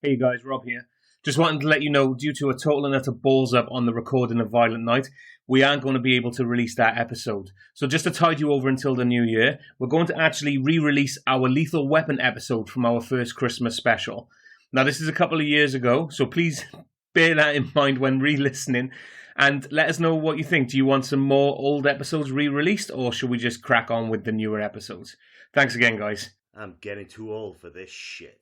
Hey guys, Rob here. Just wanted to let you know, due to a total and utter balls up on the recording of Violent Night, we aren't going to be able to release that episode. So just to tide you over until the new year, we're going to actually re-release our Lethal Weapon episode from our first Christmas special. Now this is a couple of years ago, so please bear that in mind when re-listening and let us know what you think. Do you want some more old episodes re-released, or should we just crack on with the newer episodes? Thanks again, guys. I'm getting too old for this shit.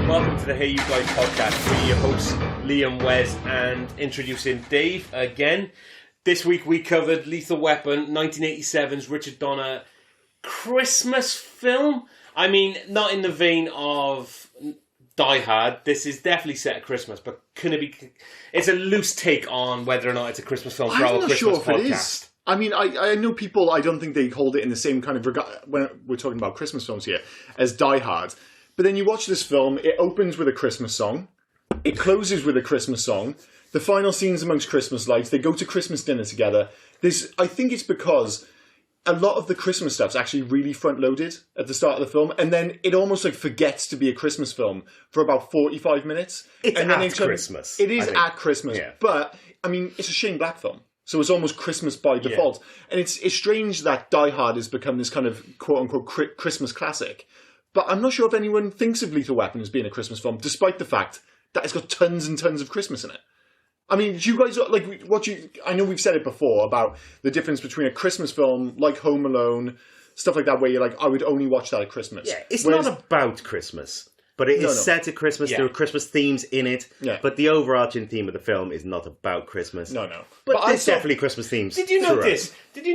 Welcome to the Hey You Guys podcast. We're your hosts, Liam, Wes, and introducing Dave again. This week we covered Lethal Weapon, 1987's Richard Donner Christmas film. I mean, not in the vein of Die Hard. This is definitely set at Christmas, but can it be? It's a loose take on whether or not it's a Christmas film for our Christmas sure if podcast. It is. I mean, I know people, I don't think they hold it in the same kind of regard when we're talking about Christmas films here as Die Hard. But then you watch this film, it opens with a Christmas song, it closes with a Christmas song, the final scene's amongst Christmas lights, they go to Christmas dinner together. I think it's because a lot of the Christmas stuff's actually really front-loaded at the start of the film, and then it almost like forgets to be a Christmas film for about 45 minutes. It's and at Christmas. It is at Christmas, yeah. But, I mean, it's a Shane Black film. So it's almost Christmas by default. Yeah. And it's strange that Die Hard has become this kind of quote-unquote Christmas classic. But I'm not sure if anyone thinks of Lethal Weapon as being a Christmas film, despite the fact that it's got tons and tons of Christmas in it. I mean, do you guys, like, I know we've said it before about the difference between a Christmas film like Home Alone, stuff like that, where you're like, I would only watch that at Christmas. Yeah, it's not about Christmas, but it is set at Christmas. Yeah. There are Christmas themes in it, but the overarching theme of the film is not about Christmas. No. But there's definitely Christmas themes. Did you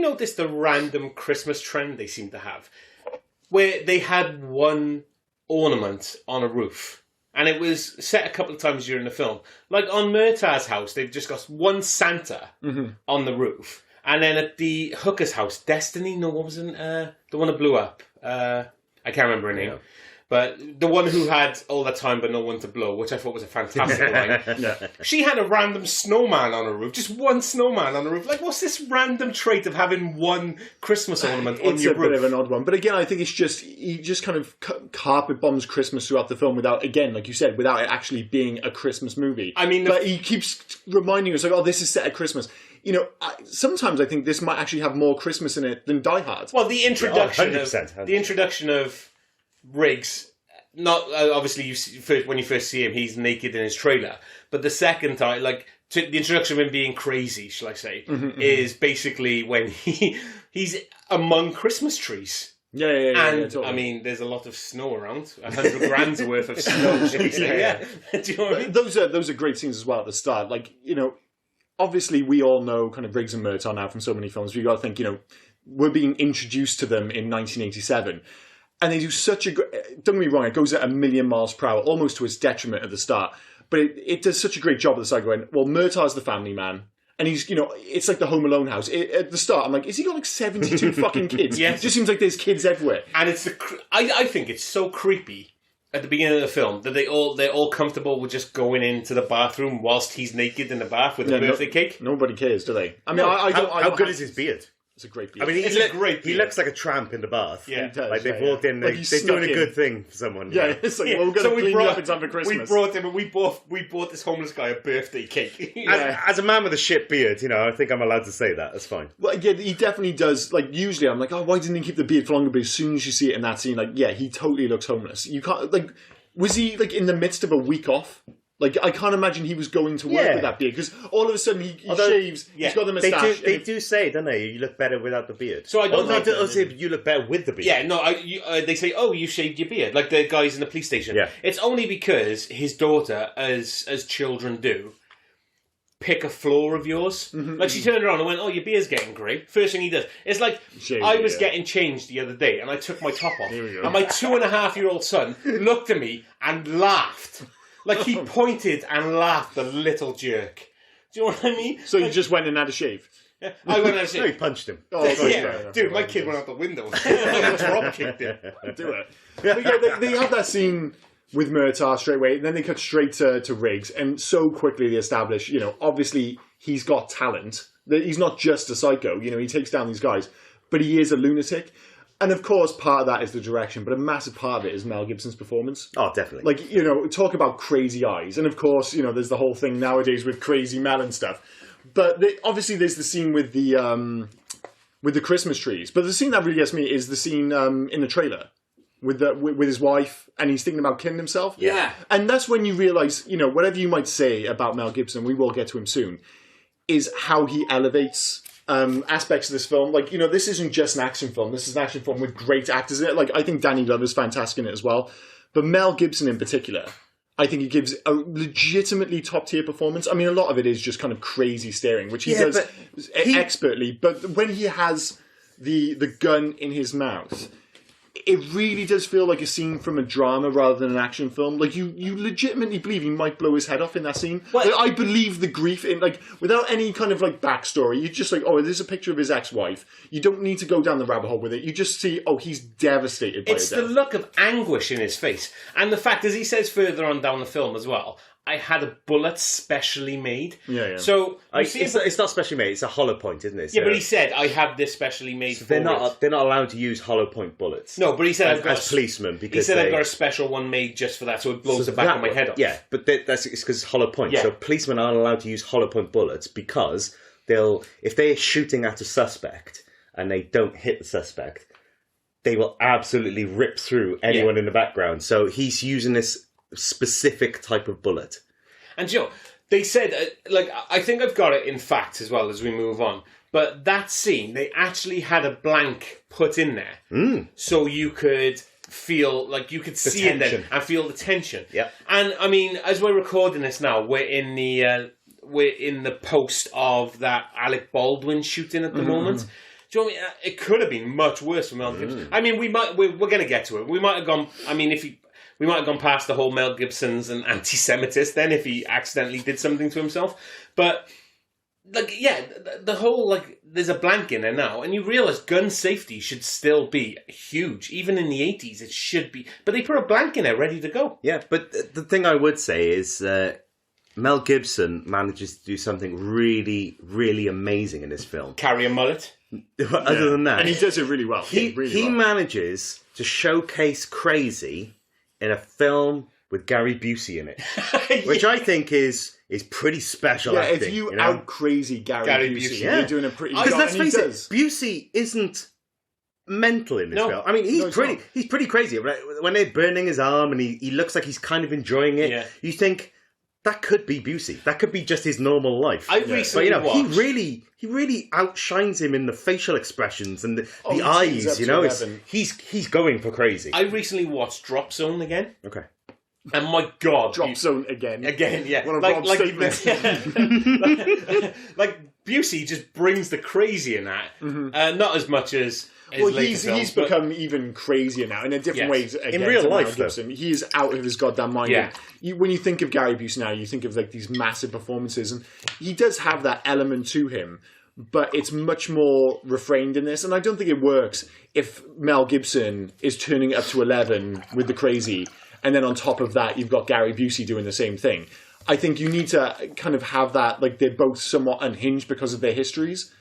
notice the random Christmas trend they seem to have? Where they had one ornament on a roof. And it was set a couple of times during the film. Like on Murtaugh's house, they've just got one Santa on the roof. And then at the hooker's house, Destiny, no, what was it? The one that blew up. I can't remember her name. Yeah. But the one who had all the time but no one to blow, which I thought was a fantastic line. She had a random snowman on her roof. Just one snowman on the roof. Like, what's this random trait of having one Christmas ornament on your roof? It's a bit of an odd one. But again, I think he just kind of carpet bombs Christmas throughout the film without, again, like you said, without it actually being a Christmas movie. I mean, but he keeps reminding us, like, oh, this is set at Christmas. You know, sometimes I think this might actually have more Christmas in it than Die Hard. Well, the introduction of Riggs, not obviously when you first see him, he's naked in his trailer. But the second time, the introduction of him being crazy, shall I say, is basically when he's among Christmas trees. Yeah, totally. I mean, there's a lot of snow around. 100 grand's worth of snow. Do you know what I mean? Those are great scenes as well at the start. Like, you know, obviously we all know kind of Riggs and Murtaugh now from so many films. We've got to think, you know, we're being introduced to them in 1987. And they do such a don't get me wrong, it goes at 1,000,000 miles per hour, almost to its detriment at the start. But it does such a great job at the start going, well, Murtaugh's the family man. And he's, you know, it's like the Home Alone house. At the start, I'm like, has he got like 72 fucking kids? Yes. It just seems like there's kids everywhere. And it's I think it's so creepy at the beginning of the film that they're all comfortable with just going into the bathroom whilst he's naked in the bath with a birthday cake. Nobody cares, do they? I mean, how good is his beard? It's a great beard. I mean, he looks like a tramp in the bath. Yeah, he does, like they've walked in, they're doing a good thing for someone. Yeah, it's like, well, we're going to clean you up in time for Christmas. We brought him, and we bought this homeless guy a birthday cake. As a man with a shit beard, you know, I think I'm allowed to say that. That's fine. Well, yeah, he definitely does. Like, usually I'm like, oh, why didn't he keep the beard for longer? But as soon as you see it in that scene, like, yeah, he totally looks homeless. You can't, like, was he, like, in the midst of a week off? Like, I can't imagine he was going to work with that beard, because all of a sudden he shaves, he's got the moustache. They do say, don't they, you look better without the beard. So I don't say you look better with the beard. Yeah, no, they say, oh, you shaved your beard, like the guys in the police station. Yeah. It's only because his daughter, as children do, pick a flaw of yours. Like, she turned around and went, oh, your beard's getting grey. First thing he does. It's like, I was getting changed the other day, and I took my top off. And my 2.5-year-old son looked at me and laughed. Like, he pointed and laughed, the little jerk. Do you know what I mean? So you just went and had a shave? Yeah, I went and had a shave. No, he punched him. Oh, yeah. Dude, my kid went out the window. I drop kicked him. Do it. But yeah, they have that scene with Murtaugh straight away, and then they cut straight to Riggs, and so quickly they establish, you know, obviously he's got talent. He's not just a psycho. He takes down these guys, but he is a lunatic. And of course, part of that is the direction, but a massive part of it is Mel Gibson's performance. Oh, definitely. Like, talk about crazy eyes. And of course, there's the whole thing nowadays with crazy Mel and stuff. But obviously there's the scene with the Christmas trees. But the scene that really gets me is the scene in the trailer with his wife, and he's thinking about killing himself. Yeah. And that's when you realise, whatever you might say about Mel Gibson, we will get to him soon, is how he elevates aspects of this film. Like, this isn't just an action film. This is an action film with great actors in it. Like, I think Danny Glover's fantastic in it as well. But Mel Gibson in particular, I think he gives a legitimately top-tier performance. I mean, a lot of it is just kind of crazy staring, which he does expertly. But when he has the gun in his mouth, it really does feel like a scene from a drama rather than an action film. Like, you legitimately believe he might blow his head off in that scene. Like, I believe the grief in, like, without any kind of, like, backstory. You're just like, oh, there's a picture of his ex-wife. You don't need to go down the rabbit hole with it. You just see, oh, he's devastated by it. It's the look of anguish in his face. And the fact, as he says further on down the film as well, I had a bullet specially made. Yeah. So it's not specially made. It's a hollow point, isn't it? Yeah, but he said I have this specially made. So they're not allowed to use hollow point bullets. No, but he said as policemen, because he said I've got a special one made just for that, so it blows the back of my head off. Yeah, but it's because it's hollow point. Yeah. So policemen aren't allowed to use hollow point bullets because if they're shooting at a suspect and they don't hit the suspect, they will absolutely rip through anyone in the background. So he's using this specific type of bullet. And they said, I think I've got it in fact as well as we move on, but that scene, they actually had a blank put in there. So you could feel, like, you could see it then and feel the tension. Yeah. And I mean, as we're recording this now, we're in the post of that Alec Baldwin shooting at the moment. Do you know what I mean? It could have been much worse for Mel Gibson. I mean, we're going to get to it. We might have gone, I mean, we might have gone past the whole Mel Gibson's and anti-Semitist then if he accidentally did something to himself. But, the whole, there's a blank in there now, and you realise gun safety should still be huge. Even in the 80s, it should be. But they put a blank in there ready to go. Yeah, but the thing I would say is Mel Gibson manages to do something really, really amazing in this film. Carry a mullet. Other than that. And he does it really well. He manages to showcase crazy in a film with Gary Busey in it, which I think is pretty special. Yeah, acting, if you out crazy Gary Busey, you're doing a pretty. Because let's face it, Busey isn't mental in this film. I mean, he's pretty crazy. When they're burning his arm and he looks like he's kind of enjoying it, you think that could be Busey. That could be just his normal life. I recently watched. He really outshines him in the facial expressions and the eyes. He's going for crazy. I recently watched Drop Zone again. Okay. And my God, Drop Zone again. Again, yeah. One of Rob's statements. Like Busey just brings the crazy in that. Not as much as. He's become even crazier now in a different way. In real life, he is out of his goddamn mind. Yeah. When you think of Gary Busey now, you think of these massive performances, and he does have that element to him, but it's much more refrained in this. And I don't think it works if Mel Gibson is turning it up to 11 with the crazy, and then on top of that, you've got Gary Busey doing the same thing. I think you need to kind of have that, they're both somewhat unhinged because of their histories,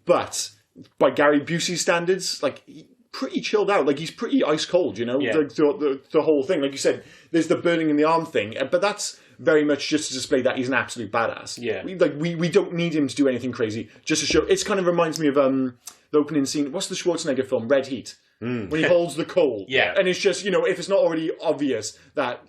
but by Gary Busey's standards, pretty chilled out. He's pretty ice cold, the whole thing. Like you said, there's the burning in the arm thing, but that's very much just to display that he's an absolute badass. Yeah. We don't need him to do anything crazy, just to show. It kind of reminds me of the opening scene. What's the Schwarzenegger film, Red Heat? When he holds the coal. Yeah. And it's just, if it's not already obvious that,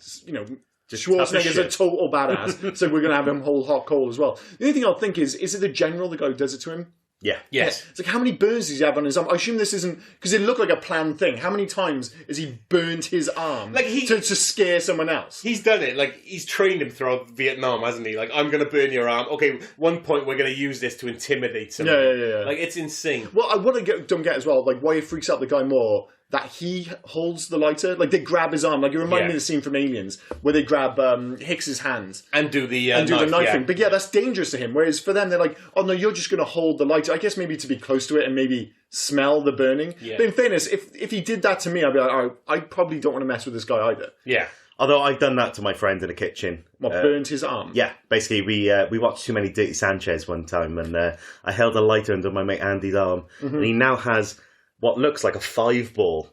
Schwarzenegger's a total badass, so we're going to have him hold hot coal as well. The only thing I'll think is it the general, the guy who does it to him? Yeah. Yes. It's how many burns does he have on his arm? I assume this isn't... Because it looked like a planned thing. How many times has he burned his arm to scare someone else? He's done it. He's trained him throughout Vietnam, hasn't he? I'm going to burn your arm. Okay, one point we're going to use this to intimidate someone. Yeah. It's insane. Well, what I don't get as well, why it freaks out the guy more... that he holds the lighter. They grab his arm. It reminded me of the scene from Aliens where they grab Hicks's hands and do the knife thing. But that's dangerous to him. Whereas for them, they're like, oh no, you're just going to hold the lighter. I guess maybe to be close to it and maybe smell the burning. Yeah. But in fairness, if he did that to me, I'd be like, oh, I probably don't want to mess with this guy either. Yeah. Although I've done that to my friend in the kitchen. What, burned his arm? Yeah, basically we watched too many Dirty Sanchez one time, and I held a lighter under my mate Andy's arm, and he now has what looks like a 5-ball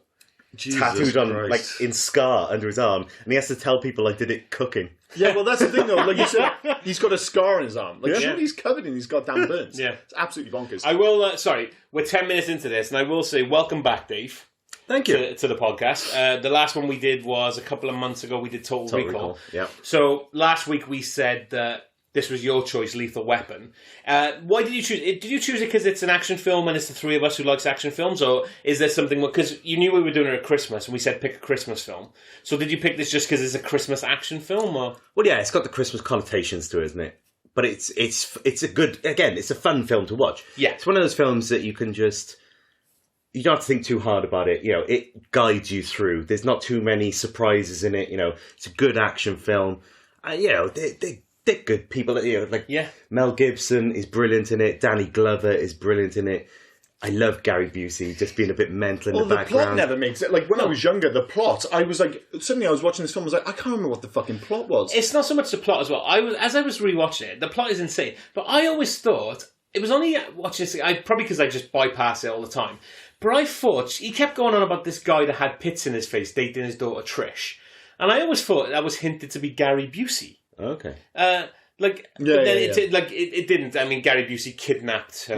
tattooed on, Christ. like in scar under his arm, and he has to tell people I did it cooking. Yeah, well, that's the thing, though. Like you said, he's got a scar on his arm. Like, surely he's covered in these goddamn burns. Yeah. It's absolutely bonkers. I will. Sorry, we're 10 minutes into this, and I will say, welcome back, Dave. Thank you. To the podcast. The last one we did was a couple of months ago. We did Total Recall. Yeah. So last week we said that this was your choice, Lethal Weapon. Why did you choose it? Did you choose it because it's an action film and it's the three of us who likes action films? Or is there something... Because you knew we were doing it at Christmas and we said pick a Christmas film. So did you pick this just because it's a Christmas action film? Or? Well, yeah, it's got the Christmas connotations to it, isn't it? But it's a good... Again, it's a fun film to watch. Yeah. It's one of those films that you can just... You don't have to think too hard about it. You know, it guides you through. There's not too many surprises in it. You know, it's a good action film. You know, they're good people. You know, like Mel Gibson is brilliant in it. Danny Glover is brilliant in it. I love Gary Busey just being a bit mental in the background. The plot never makes it. Like, when I was younger, the plot, I was like... Suddenly I was watching this film, I was like, I can't remember what the fucking plot was. It's not so much the plot as well. As I was rewatching it, the plot is insane. But I always thought... It was only watching this... Probably because I just bypass it all the time. But I thought... He kept going on about this guy that had pits in his face dating his daughter Trish. And I always thought that was hinted to be Gary Busey. Okay. But then it didn't. I mean, Gary Busey kidnapped her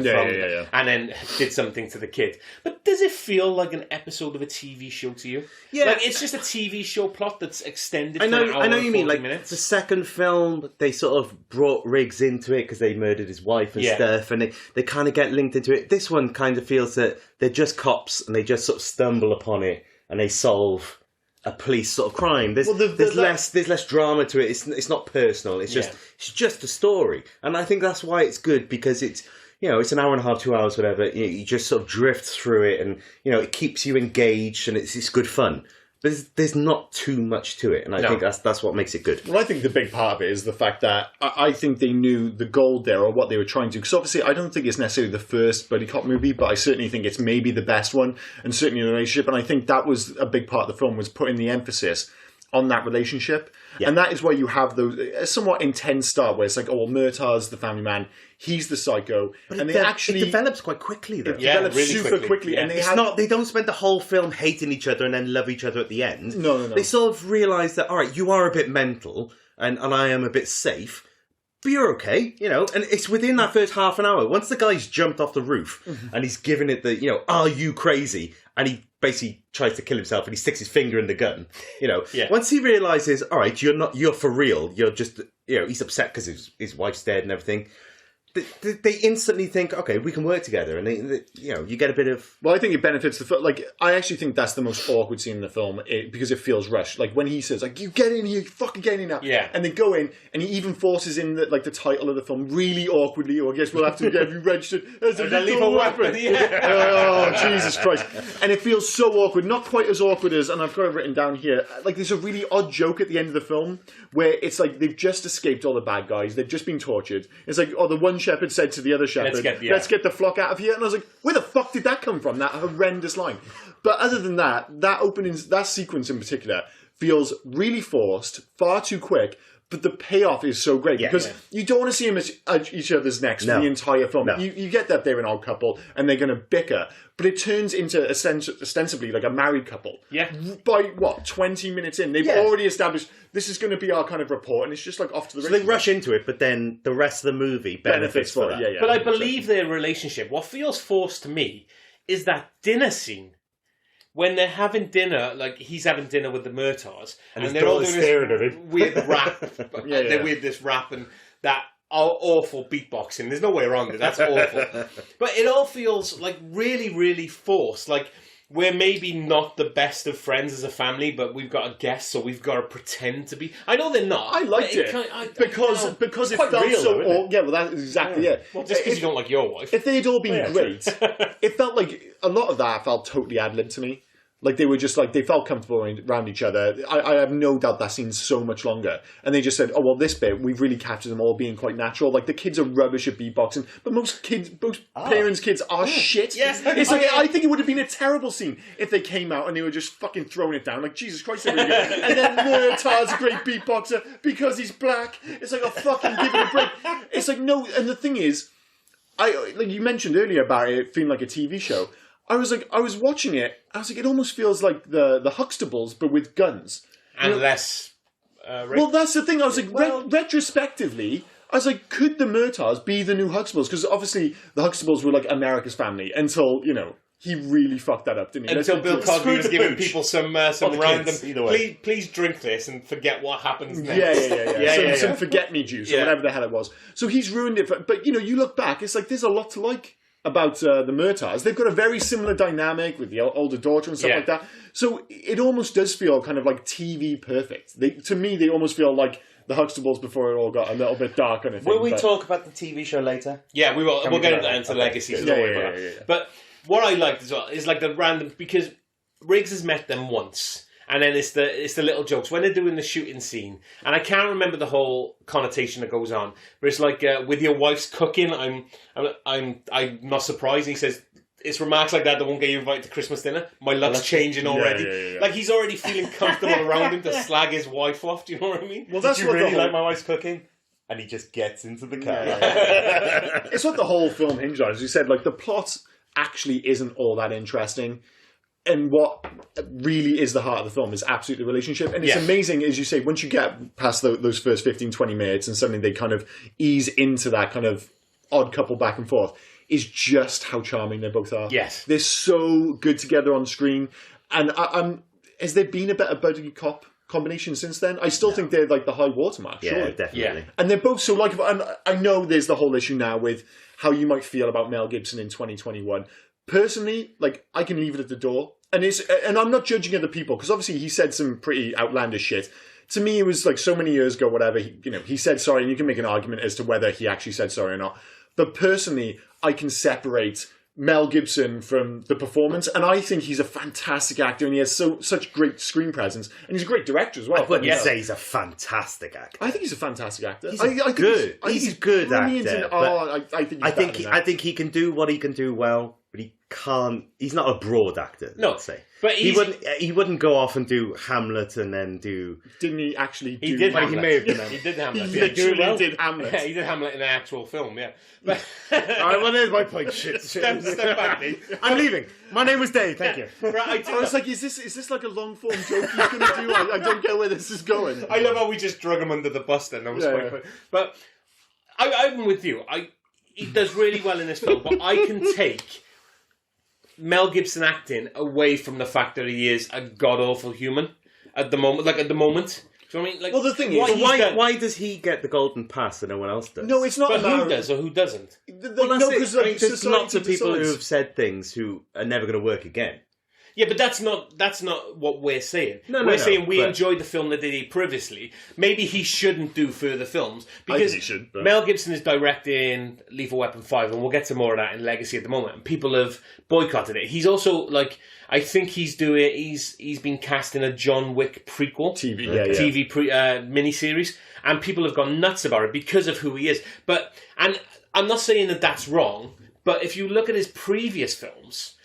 and then did something to the kid. But does it feel like an episode of a TV show to you? Yeah, like it's just a TV show plot that's extended. I know. For an hour I know you mean. Like minutes. the second film, they sort of brought Riggs into it because they murdered his wife and stuff, and they kind of get linked into it. This one kind of feels that they're just cops and they just sort of stumble upon it and they solve a police sort of crime. There's less drama to it. It's not personal. It's just a story, and I think that's why it's good because it's it's an hour and a half, 2 hours, whatever. You just sort of drift through it, and it keeps you engaged, and it's good fun. There's not too much to it, and I think that's what makes it good. Well, I think the big part of it is the fact that I think they knew the gold there, or what they were trying to. Because obviously, I don't think it's necessarily the first buddy cop movie, but I certainly think it's maybe the best one, and certainly the relationship. And I think that was a big part of the film, was putting the emphasis on that relationship. Yeah. And that is where you have those a somewhat intense start, where it's like, oh, well, Murtaugh's the family man, he's the psycho, but and it develops quite quickly. Though. It develops really super quickly, and they don't spend the whole film hating each other and then love each other at the end. No. They sort of realise that, all right, you are a bit mental, and I am a bit safe, but you're okay, and it's within that first half an hour. Once the guy's jumped off the roof and he's given it the, are you crazy? And he basically tries to kill himself and he sticks his finger in the gun, Once he realises, all right, you're for real, you're just, he's upset because his wife's dead and everything. They instantly think, okay, we can work together, and you get a bit of. Well, I think it benefits the film. Like, I actually think that's the most awkward scene in the film because it feels rushed. Like when he says, like, "You get in here, you fucking get in now," and they go in, and he even forces in the title of the film really awkwardly. Or I guess we'll have to get you registered as a lethal weapon. Oh, Jesus Christ! And it feels so awkward. Not quite as awkward as, and I've got it written down here. Like, there's a really odd joke at the end of the film where it's like they've just escaped all the bad guys. They've just been tortured. It's like, oh, the one shepherd said to the other shepherd, let's get the flock out of here. And I was like, where the fuck did that come from? That horrendous line. But other than that that sequence in particular feels really forced, far too quick. But the payoff is so great because you don't want to see them at each other's necks for the entire film. No. You get that they're an odd couple and they're going to bicker, but it turns into ostensibly like a married couple. Yeah. By 20 minutes in, they've already established this is going to be our kind of rapport, and it's just like off to the races. So they rush into it, but then the rest of the movie benefits for it. Yeah, but I believe their relationship. What feels forced to me is that dinner scene. When they're having dinner, like he's having dinner with the Murtaugh, and they're all doing this weird rap. They weird this rap and that awful beatboxing. There's no way around it. That's awful. But it all feels like really, really forced. Like we're maybe not the best of friends as a family, but we've got a guest, so we've got to pretend to be. I know they're not. I liked it because it felt real, so. Well, that's exactly it. Well, just because you don't like your wife. If they had all been great, it felt like a lot of that felt totally ad lib to me. Like they were just like, they felt comfortable around each other. I have no doubt that scene's so much longer. And they just said, oh, well, this bit, we've really captured them all being quite natural. Like the kids are rubbish at beatboxing, but most parents' kids are shit. Yes. It's like, I think it would have been a terrible scene if they came out and they were just fucking throwing it down. Like, Jesus Christ, they're really good. And then Murtaugh's a great beatboxer because he's black. It's like, oh, fucking give it a break. It's like, no, and the thing is, like you mentioned earlier about it feeling like a TV show. I was watching it. I was like, it almost feels like the Huxtables, but with guns and less. Well, that's the thing. I was like, retrospectively, I was like, could the Murtaughs be the new Huxtables? Because obviously the Huxtables were like America's Family until he really fucked that up, didn't he? Until Bill Cosby was giving people some random. Kids, either way. Please drink this and forget what happens next. Yeah. Some forget me juice or whatever the hell it was. So he's ruined it. But you look back, it's like there's a lot to like about the Murtaughs. They've got a very similar dynamic with the older daughter and stuff like that. So it almost does feel kind of like TV perfect. To me, they almost feel like the Huxtables before it all got a little bit dark. And Will we talk about the TV show later? Yeah, we will. We'll get into Legacy. So don't worry about that. But what I liked as well is like the random, because Riggs has met them once. And then it's the little jokes when they're doing the shooting scene, and I can't remember the whole connotation that goes on. But it's like with your wife's cooking, I'm not surprised. And he says it's remarks like that won't get you invited to Christmas dinner. My luck's changing already. Yeah. Like he's already feeling comfortable around him to slag his wife off. Do you know what I mean? Well, that's what really like my wife's cooking. And he just gets into the car. It's what the whole film hinged on. As you said, like the plot actually isn't all that interesting. And what really is the heart of the film is absolutely the relationship. And it's amazing, as you say, once you get past those first 15, 20 minutes and suddenly they kind of ease into that kind of odd couple back and forth, is just how charming they both are. Yes. They're so good together on screen. And has there been a better buddy cop combination since then? I still think they're like the high watermark. Yeah, surely. definitely. Yeah. And they're both so likable. And I know there's the whole issue now with how you might feel about Mel Gibson in 2021. Personally, like, I can leave it at the door. And I'm not judging other people, because obviously he said some pretty outlandish shit. To me, it was like so many years ago, whatever, he said sorry, and you can make an argument as to whether he actually said sorry or not. But personally, I can separate Mel Gibson from the performance, and I think he's a fantastic actor, and he has such great screen presence, and he's a great director as well. I wouldn't say he's a fantastic actor. I think he's a fantastic actor. He's good. He's a good actor. I think he can do what he can do well, but he can't. He's not a broad actor. Let's say. But he wouldn't go off and do Hamlet and then do. Didn't he actually? He did. Hamlet? He may have done. He did Hamlet. He literally did Hamlet. Yeah, he did Hamlet in an actual film. Yeah. But Alright, well, there's my point. Shit. Step back, Dave. I'm leaving. My name was Dave. Thank you. Right, I was like, is this like a long form joke he's going to do? I don't get where this is going. I love how we just drug him under the bus. Then that was quite funny. But I'm with you. He does really well in this film, but I can take Mel Gibson acting away from the fact that he is a god awful human at the moment. Like at the moment, do you know what I mean? Like, well, the thing is, why does he get the golden pass and no one else does? No, it's not. But who does or who doesn't? Well, no, because there's lots of people who have said things who are never going to work again. Yeah, but that's not what we're saying. We're saying we enjoyed the film that they did previously. Maybe he shouldn't do further films because he should, but Mel Gibson is directing Lethal Weapon 5, and we'll get to more of that in Legacy at the moment. And people have boycotted it. He's also like, I think he's been cast in a John Wick prequel TV miniseries, and people have gone nuts about it because of who he is. And I'm not saying that that's wrong, but if you look at his previous films,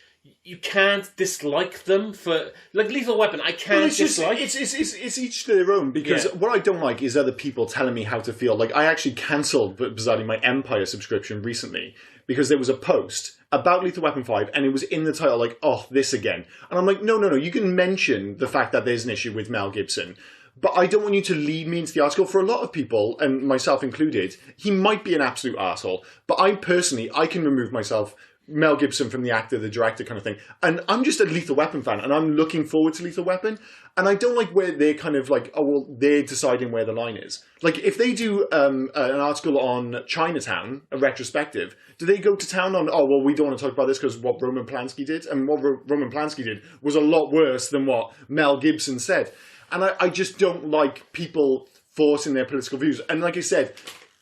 you can't dislike them for like Lethal Weapon. I can't dislike. It's each to their own, because what I don't like is other people telling me how to feel. Like I actually cancelled, bizarrely, my Empire subscription recently because there was a post about Lethal Weapon 5 and it was in the title like, oh, this again. And I'm like, no. You can mention the fact that there's an issue with Mel Gibson, but I don't want you to lead me into the article. For a lot of people, and myself included, he might be an absolute arsehole, but I can remove myself, Mel Gibson, from the actor, the director kind of thing. And I'm just a Lethal Weapon fan, and I'm looking forward to Lethal Weapon. And I don't like where they're kind of like, oh, well, they're deciding where the line is. Like, if they do an article on Chinatown, a retrospective, do they go to town on, oh, well, we don't want to talk about this because what Roman Polanski did? And what Roman Polanski did was a lot worse than what Mel Gibson said. And I just don't like people forcing their political views. And like I said,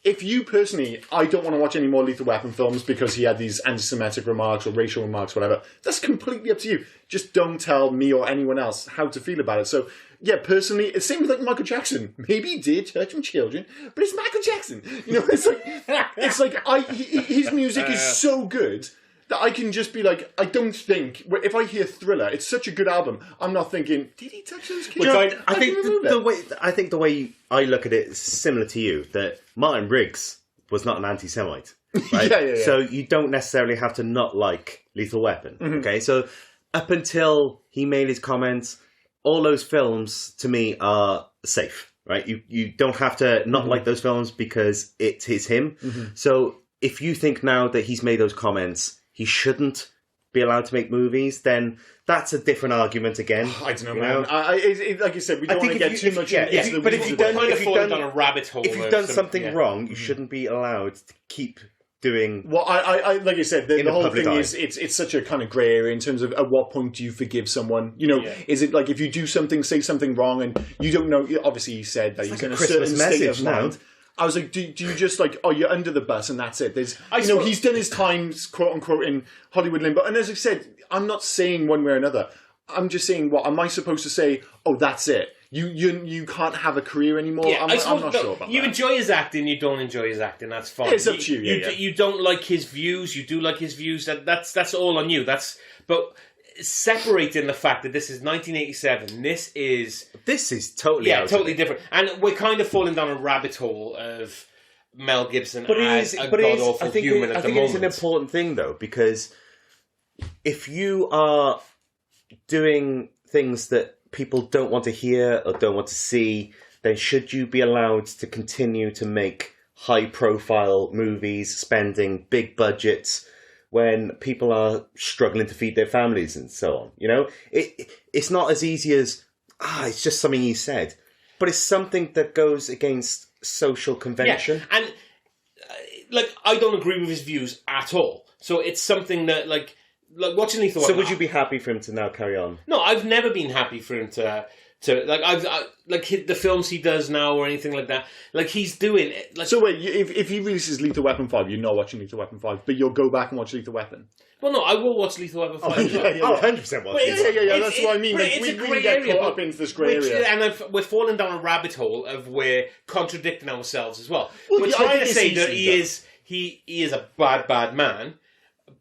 if you personally, I don't want to watch any more Lethal Weapon films because he had these anti-Semitic remarks or racial remarks, whatever, that's completely up to you. Just don't tell me or anyone else how to feel about it. So, yeah, personally, it's same with like Michael Jackson. Maybe he did hurt some children, but it's Michael Jackson. You know, it's like his music is so good that I can just be like, I don't think, if I hear Thriller, it's such a good album, I'm not thinking, did he touch those kids? I think the way I look at it is similar to you, that Martin Riggs was not an anti-Semite. Right? Yeah. So you don't necessarily have to not like Lethal Weapon. Mm-hmm. Okay, so up until he made his comments, all those films to me are safe. Right? You don't have to not like those films because it is him. Mm-hmm. So if you think now that he's made those comments, he shouldn't be allowed to make movies, then that's a different argument again. I don't know, man. Like you said, we don't want to get too much into the but if you've done down a rabbit hole, if you've done something wrong, you shouldn't be allowed to keep doing. Well, I like I said, the whole thing is it's such a kind of grey area in terms of at what point do you forgive someone? You know, is it like if you do something, say something wrong, and you don't know? Obviously, he said that he's in a certain state of mind. I was like, do you just like, oh, you're under the bus and that's it? He's done his times, quote unquote, in Hollywood limbo. And as I said, I'm not saying one way or another. I'm just saying, what am I supposed to say? Oh, that's it. You can't have a career anymore. Yeah, I'm not sure about that. You enjoy his acting, you don't enjoy his acting. That's fine. It's up to you. You don't like his views. You do like his views. That's all on you. But separating the fact that this is 1987, this is totally different, and we're kind of falling down a rabbit hole of Mel Gibson as a god-awful human at the moment. I think it's an important thing though, because if you are doing things that people don't want to hear or don't want to see, then should you be allowed to continue to make high-profile movies, spending big budgets when people are struggling to feed their families and so on? You know, it's not as easy as, it's just something he said. But it's something that goes against social convention. Yeah. And, I don't agree with his views at all. So it's something that, like watching Lethal Weapon... So would you be happy for him to now carry on? No, I've never been happy for him to the films he does now or anything like that. Like, he's doing it. Like, so wait, if he releases Lethal Weapon 5, you're not watching Lethal Weapon 5, but you'll go back and watch Lethal Weapon? Well, no, I will watch Lethal Weapon 5. 100% watch it. Yeah, that's what I mean. Like, we really get caught up into this grey area. And we're falling down a rabbit hole of we're contradicting ourselves as well. We're trying to say that he is a bad man.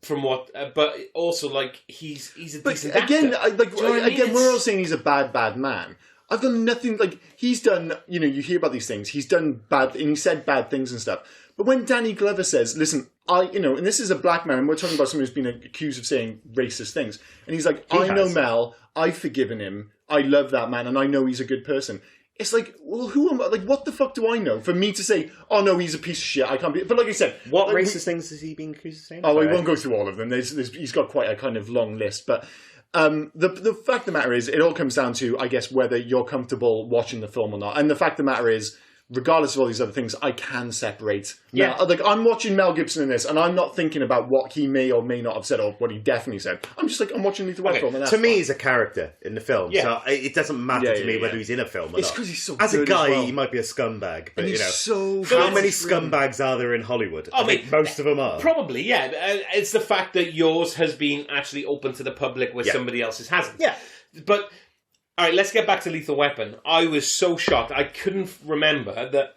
From what, but also like he's a decent again, actor. We're all saying he's a bad man. I've done nothing. Like, he's done, you hear about these things. He's done bad, and he said bad things and stuff. But when Danny Glover says, "Listen, and this is a black man, and we're talking about someone who's been accused of saying racist things," and he's like, "I know Mel. I've forgiven him. I love that man, and I know he's a good person." It's like, well, who am I? Like, what the fuck do I know for me to say, "Oh no, he's a piece of shit. I can't be." But like I said, what racist things is he being accused of saying? Oh, we won't go through all of them. He's got quite a kind of long list, but. The fact of the matter is, it all comes down to, I guess, whether you're comfortable watching the film or not. And the fact of the matter is, regardless of all these other things, I can separate. Yeah. Now, like, I'm watching Mel Gibson in this, and I'm not thinking about what he may or may not have said or what he definitely said. I'm just like, I'm watching Lethal Weapon. And that's to me, he's a character in the film. Yeah. So it doesn't matter to me whether he's in a film or not. It's because he's so as good a guy, well. He might be a scumbag. But, he's so how many scumbags are there in Hollywood? I think most of them are. Probably, yeah. It's the fact that yours has been actually open to the public where somebody else's hasn't. Yeah. But, all right, let's get back to Lethal Weapon. I was so shocked. I couldn't remember that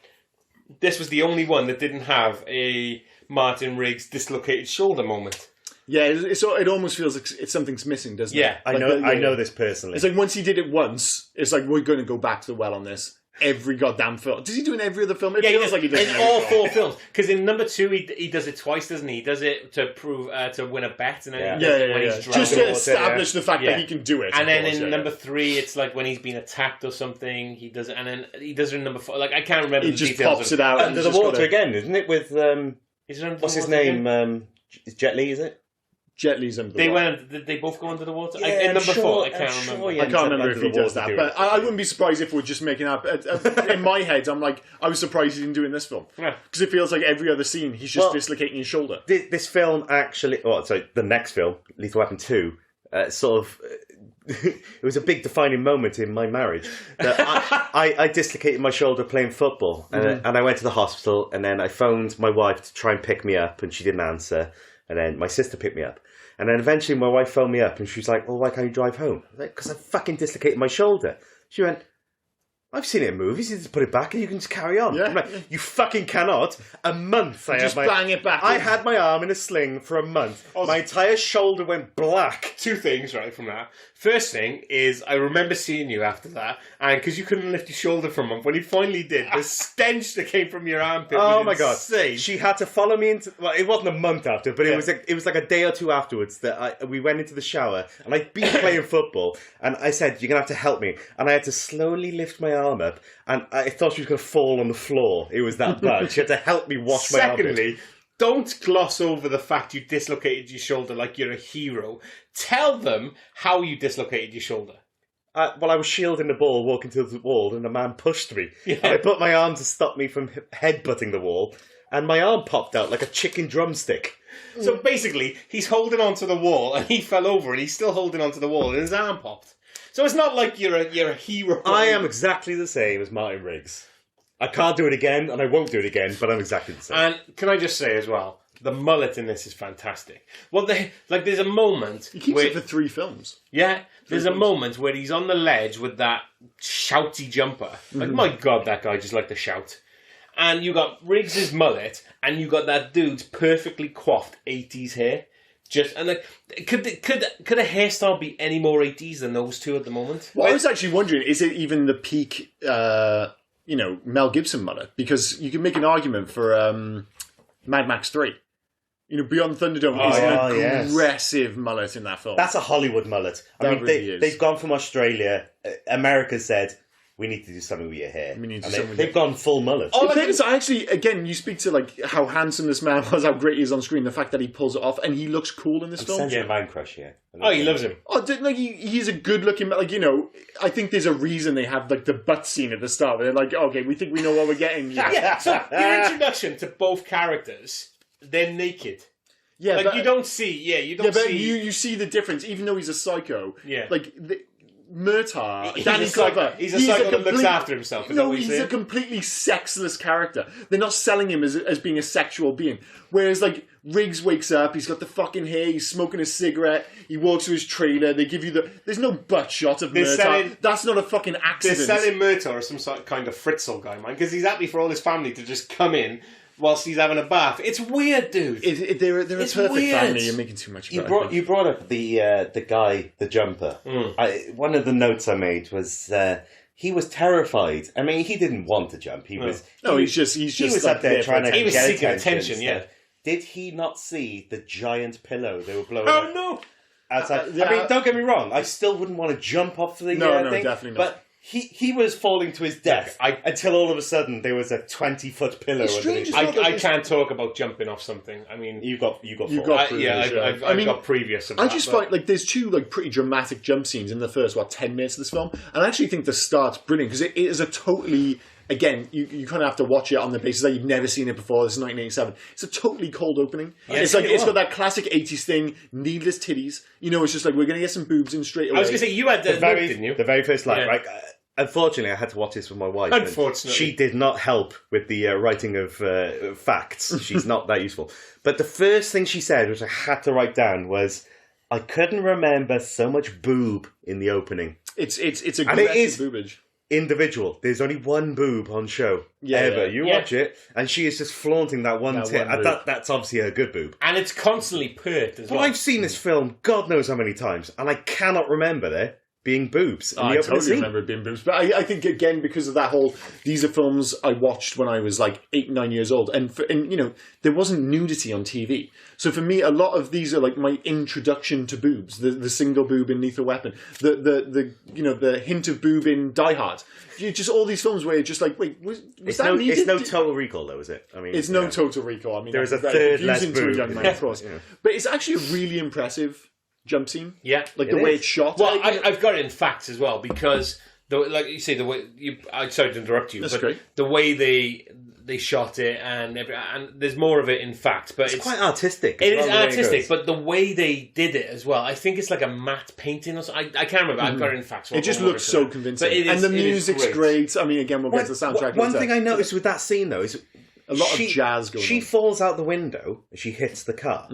this was the only one that didn't have a Martin Riggs dislocated shoulder moment. Yeah, it almost feels like something's missing, doesn't it? Yeah, I know this personally. It's like once he did it once, it's like we're going to go back to the well on this. Every goddamn film. Does he do in every other film? It feels like he does in all 4 films. Because in number 2, he does it twice, doesn't he? He does it to prove to win a bet, and then he does it when he's drunk. Just to establish the fact that he can do it. And then in number 3, it's like when he's been attacked or something. He does it, and then he does it in number 4. Like, I can't remember. He the just details pops it out under the water again, isn't it? With what's his name? Jet Li, is it? Jet Li's under the water. Did they both go under the water? Yeah, in number 4, I can't remember. I can't remember if he does that, but I wouldn't be surprised if we're just making up. In my head, I'm like, I was surprised he didn't do it in this film. Because it feels like every other scene, he's just dislocating his shoulder. This film actually, the next film, Lethal Weapon 2, sort of it was a big defining moment in my marriage. That I dislocated my shoulder playing football, and I went to the hospital, and then I phoned my wife to try and pick me up, and she didn't answer. And then my sister picked me up, and then eventually my wife phoned me up, and she was like, "Well, why can't you drive home?" I was like, "Because I fucking dislocated my shoulder." She went, "I've seen it in movies. You just put it back and you can just carry on." I'm like, you fucking cannot. A month. Just bang it back. I had my arm in a sling for a month. My entire shoulder went black. Two things, right, from that. First thing is, I remember seeing you after that, and because you couldn't lift your shoulder for a month, when you finally did, the stench that came from your armpit was my insane. God. She had to follow me into... Well, it wasn't a month after, but it was like a day or two afterwards that we went into the shower, and I'd been playing football, and I said, "You're going to have to help me." And I had to slowly lift my arm up, and I thought she was going to fall on the floor. It was that bad. She had to help me wash my arm. Secondly, don't gloss over the fact you dislocated your shoulder like you're a hero. Tell them how you dislocated your shoulder. Well, I was shielding the ball, walking to the wall, and a man pushed me. Yeah. And I put my arm to stop me from headbutting the wall, and my arm popped out like a chicken drumstick. So basically, he's holding onto the wall, and he fell over, and he's still holding onto the wall, and his arm popped. So it's not like you're a hero. I am exactly the same as Martin Riggs. I can't do it again, and I won't do it again, but I'm exactly the same. And can I just say as well, the mullet in this is fantastic. Well, there's a moment. He keeps where, it for 3 films. Yeah, there's a moment where he's on the ledge with that shouty jumper. Like, my God, that guy just liked to shout. And you got Riggs's mullet, and you got that dude's perfectly coiffed 80s hair. Could a hairstyle be any more 80s than those two at the moment? Well, I was actually wondering, is it even the peak, Mel Gibson mullet? Because you can make an argument for Mad Max 3. Beyond Thunderdome is an aggressive mullet in that film. That's a Hollywood mullet. They've gone from Australia. America said, "We need to do something with your hair." They've gone full mullet. The thing is, actually, again, you speak to like how handsome this man was, how great he is on screen, the fact that he pulls it off, and he looks cool in this film. Sending a man crush here. Oh, he loves him. Oh, he's a good-looking, I think there's a reason they have like the butt scene at the start. They're like, okay, we think we know what we're getting. Yeah. So your introduction to both characters, they're naked. Yeah, like, but you don't see. Yeah, you don't see. You see the difference, even though he's a psycho. Yeah, like Murtaugh, Danny Glover. He's a psycho that looks after himself. No, he's a completely sexless character. They're not selling him as being a sexual being. Whereas, like, Riggs wakes up, he's got the fucking hair, he's smoking a cigarette, he walks to his trailer, they give you there's no butt shot of Murtaugh. That's not a fucking accident. They're selling Murtaugh as some sort of kind of Fritzl guy, man, because he's happy for all his family to just come in whilst he's having a bath. It's weird, dude. They're a perfect family. You're making too much about it. You brought up the guy, the jumper. One of the notes I made was he was terrified. I mean, he didn't want to jump. He was up there trying to get seeking attention. Yeah. Did he not see the giant pillow they were blowing up? Oh no! Outside. I mean, don't get me wrong. I still wouldn't want to jump off the thing. No, definitely not. But he was falling to his death until all of a sudden there was a 20-foot pillow underneath. I can't talk about jumping off something. I mean, you've got previous. I've got previous. I just find like there's 2 like pretty dramatic jump scenes in the first 10 minutes of this film, and I actually think the start's brilliant because it is a totally. Again, you kind of have to watch it on the basis that you've never seen it before. This is 1987. It's a totally cold opening. Yeah, it's got that classic 80s thing, needless titties. It's just like, we're going to get some boobs in straight away. I was going to say, you had didn't you? The very first line, right? Unfortunately, I had to watch this with my wife. Unfortunately. She did not help with the writing of facts. She's not that useful. But the first thing she said, which I had to write down, was, I couldn't remember so much boob in the opening. It's aggressive boobage. Individual. There's only one boob on show ever. You watch it, and she is just flaunting that one tit. That's obviously a good boob, and it's constantly pert as well. But I've seen this film, God knows how many times, and I cannot remember there being boobs. I totally remember it being boobs, but I think again because of that whole. These are films I watched when I was like 8, 9 years old, and there wasn't nudity on TV. So for me, a lot of these are like my introduction to boobs. The single boob in Lethal Weapon, the hint of boob in Die Hard. Just all these films where you're just like, wait, was that needed? It's no Total Recall though, is it? I mean, it's no Total Recall. I mean, there's a third less boob. To a young man, of course. But it's actually a really impressive jump scene. Yeah, like the way it's shot. Well, I've got it in facts as well because, like you say, the way I'm sorry to interrupt you, That's but great. the way they they shot it, and there's more of it in fact, but it's quite artistic. It is artistic, but the way they did it as well, I think it's like a matte painting or something. I can't remember. I've got it in fact. So it just looks so convincing, and the music's great. I mean, again, we'll get to the soundtrack. One thing I noticed with that scene though is a lot of jazz going on. She falls out the window, she hits the car.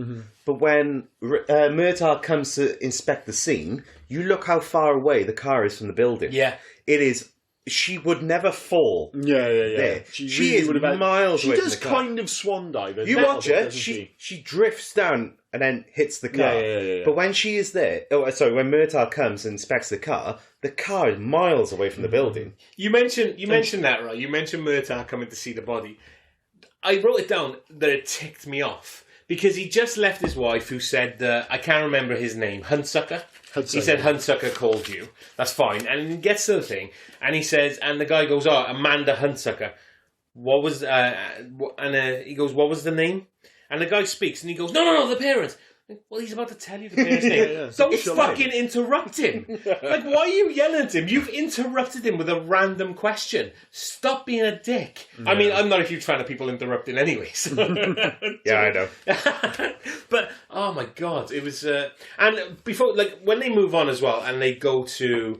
But when Murtaugh comes to inspect the scene, you look how far away the car is from the building. Yeah. It is... She would never fall. Yeah. There. She really is miles away from the car. She does kind of swan dive. You watch her, she drifts down and then hits the car. Yeah. But when she is there... when Murtaugh comes and inspects the car is miles away from the building. You mentioned that, right? You mentioned Murtaugh coming to see the body. I wrote it down that it ticked me off because he just left his wife who said, I can't remember his name, Huntsucker. He said, Huntsucker called you. That's fine. And he gets to the thing and he says, and the guy goes, Amanda Huntsucker. What was, he goes, what was the name? And the guy speaks and he goes, no, the parents. Well, he's about to tell you the parents' name. Don't fucking interrupt him. Like, why are you yelling at him? You've interrupted him with a random question. Stop being a dick. Yeah. I mean, I'm not a huge fan of people interrupting anyway. So. Yeah, I know. But, oh my God, it was... and before, like, when they move on as well, and they go to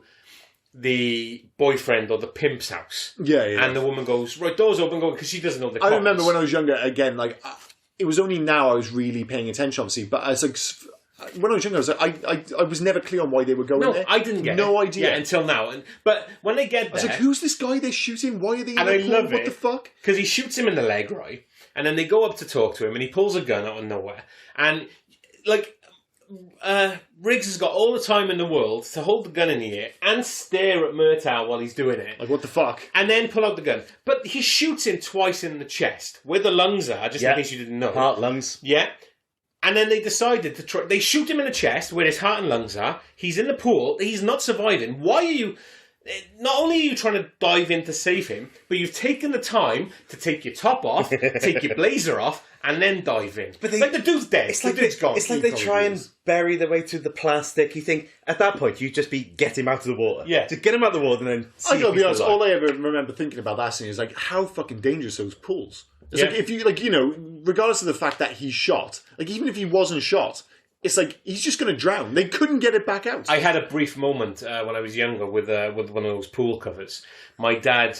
the boyfriend or the pimp's house. Yeah. And the woman goes, right, doors open, go, because she doesn't know the cops. I remember when I was younger, again, like... It was only now I was really paying attention, obviously. But I was like, when I was younger, I was never clear on why they were going there. I didn't get no idea until now. But when they get there, I was like, "Who's this guy they're shooting? Why are they?" And I love it. What the fuck? Because he shoots him in the leg, right? And then they go up to talk to him, and he pulls a gun out of nowhere. And like, Riggs has got all the time in the world to hold the gun in the air and stare at Murtaugh while he's doing it. Like, what the fuck? And then pull out the gun. But he shoots him twice in the chest, where the lungs are, just in case you didn't know. Heart, lungs. Yeah. And then they decided to try... They shoot him in the chest, where his heart and lungs are. He's in the pool. He's not surviving. Why are you... Not only are you trying to dive in to save him, but you've taken the time to take your top off, take your blazer off, and then dive in. But the dude's dead. It's like they try and bury their way through the plastic. You think, at that point, you'd just be get him out of the water. Yeah. Just get him out of the water and then see I gotta be honest, all I ever remember thinking about that scene is like, how fucking dangerous those pools. It's like, if you, like, you know, regardless of the fact that he's shot, like, even if he wasn't shot, it's like, he's just going to drown. They couldn't get it back out. I had a brief moment when I was younger with one of those pool covers. My dad...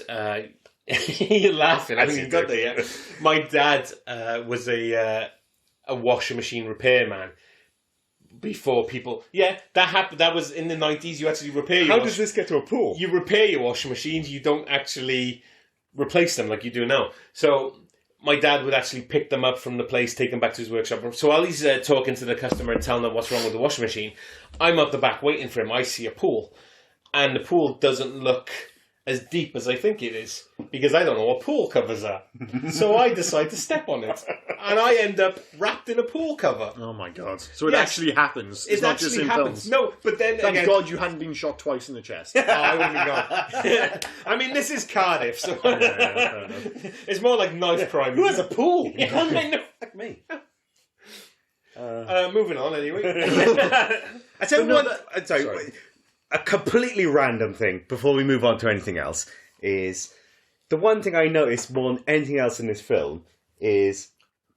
you're laughing. I haven't even got there yet. My dad was a washing machine repairman. Before people... Yeah, that happened. That was in the 90s. You actually repair your... How does this get to a pool? You repair your washing machines. You don't actually replace them like you do now. So... My dad would actually pick them up from the place, take them back to his workshop. So while he's talking to the customer and telling them what's wrong with the washing machine, I'm up the back waiting for him. I see a pool. And the pool doesn't look as deep as I think it is. Because I don't know what pool covers are. So I decide to step on it. And I end up wrapped in a pool cover. Oh my God. So it actually happens. It's not just in films. No, but then Thank God you hadn't been shot twice in the chest. I wouldn't be gone. I mean, this is Cardiff, so it's more like knife crime. Who has a pool? I know. Like me. Moving on, anyway. I tell you what. Sorry. A completely random thing before we move on to anything else is the one thing I noticed more than anything else in this film is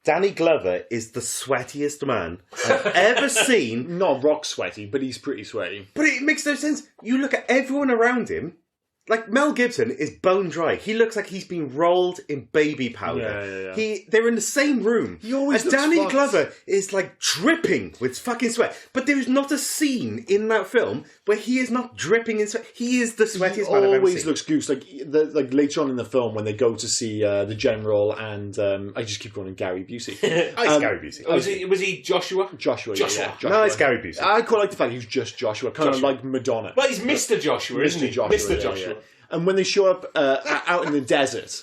Danny Glover is the sweatiest man I've ever seen. Not rock sweaty, but he's pretty sweaty. But it makes no sense. You look at everyone around him. Like, Mel Gibson is bone dry. He looks like he's been rolled in baby powder. Yeah. They're in the same room. He always looks Danny fucked. Glover is, like, dripping with fucking sweat. But there is not a scene in that film where he is not dripping in sweat. He is the sweatiest man I've ever seen. He always looks goose. Like later on in the film when they go to see the General and... I just keep calling him Gary Busey. It's Gary Busey. Was he Joshua? Joshua. No, it's Gary Busey. I quite like the fact he's just Joshua. Kind of like Madonna. Well, he's Mr. Joshua, isn't he? Mr. Joshua. And when they show up out in the desert,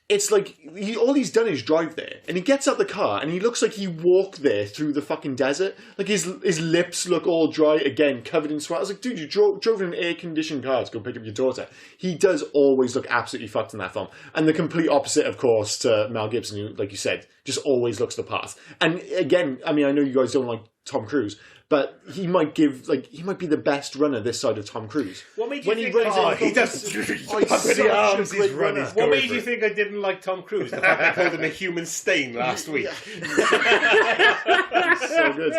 it's like all he's done is drive there, and he gets out the car, and he looks like he walked there through the fucking desert. Like his lips look all dry again, covered in sweat. I was like, dude, you drove in an air-conditioned car to go pick up your daughter. He does always look absolutely fucked in that film, and the complete opposite, of course, to Mel Gibson, who, like you said, just always looks the part. And again, I mean, I know you guys don't like Tom Cruise. but he might be the best runner this side of Tom Cruise. What made you When think he runs I in, he does? he's With such the a arms great he's running. runner. What made you think I didn't like Tom Cruise? The fact I called him a human stain last week. So good.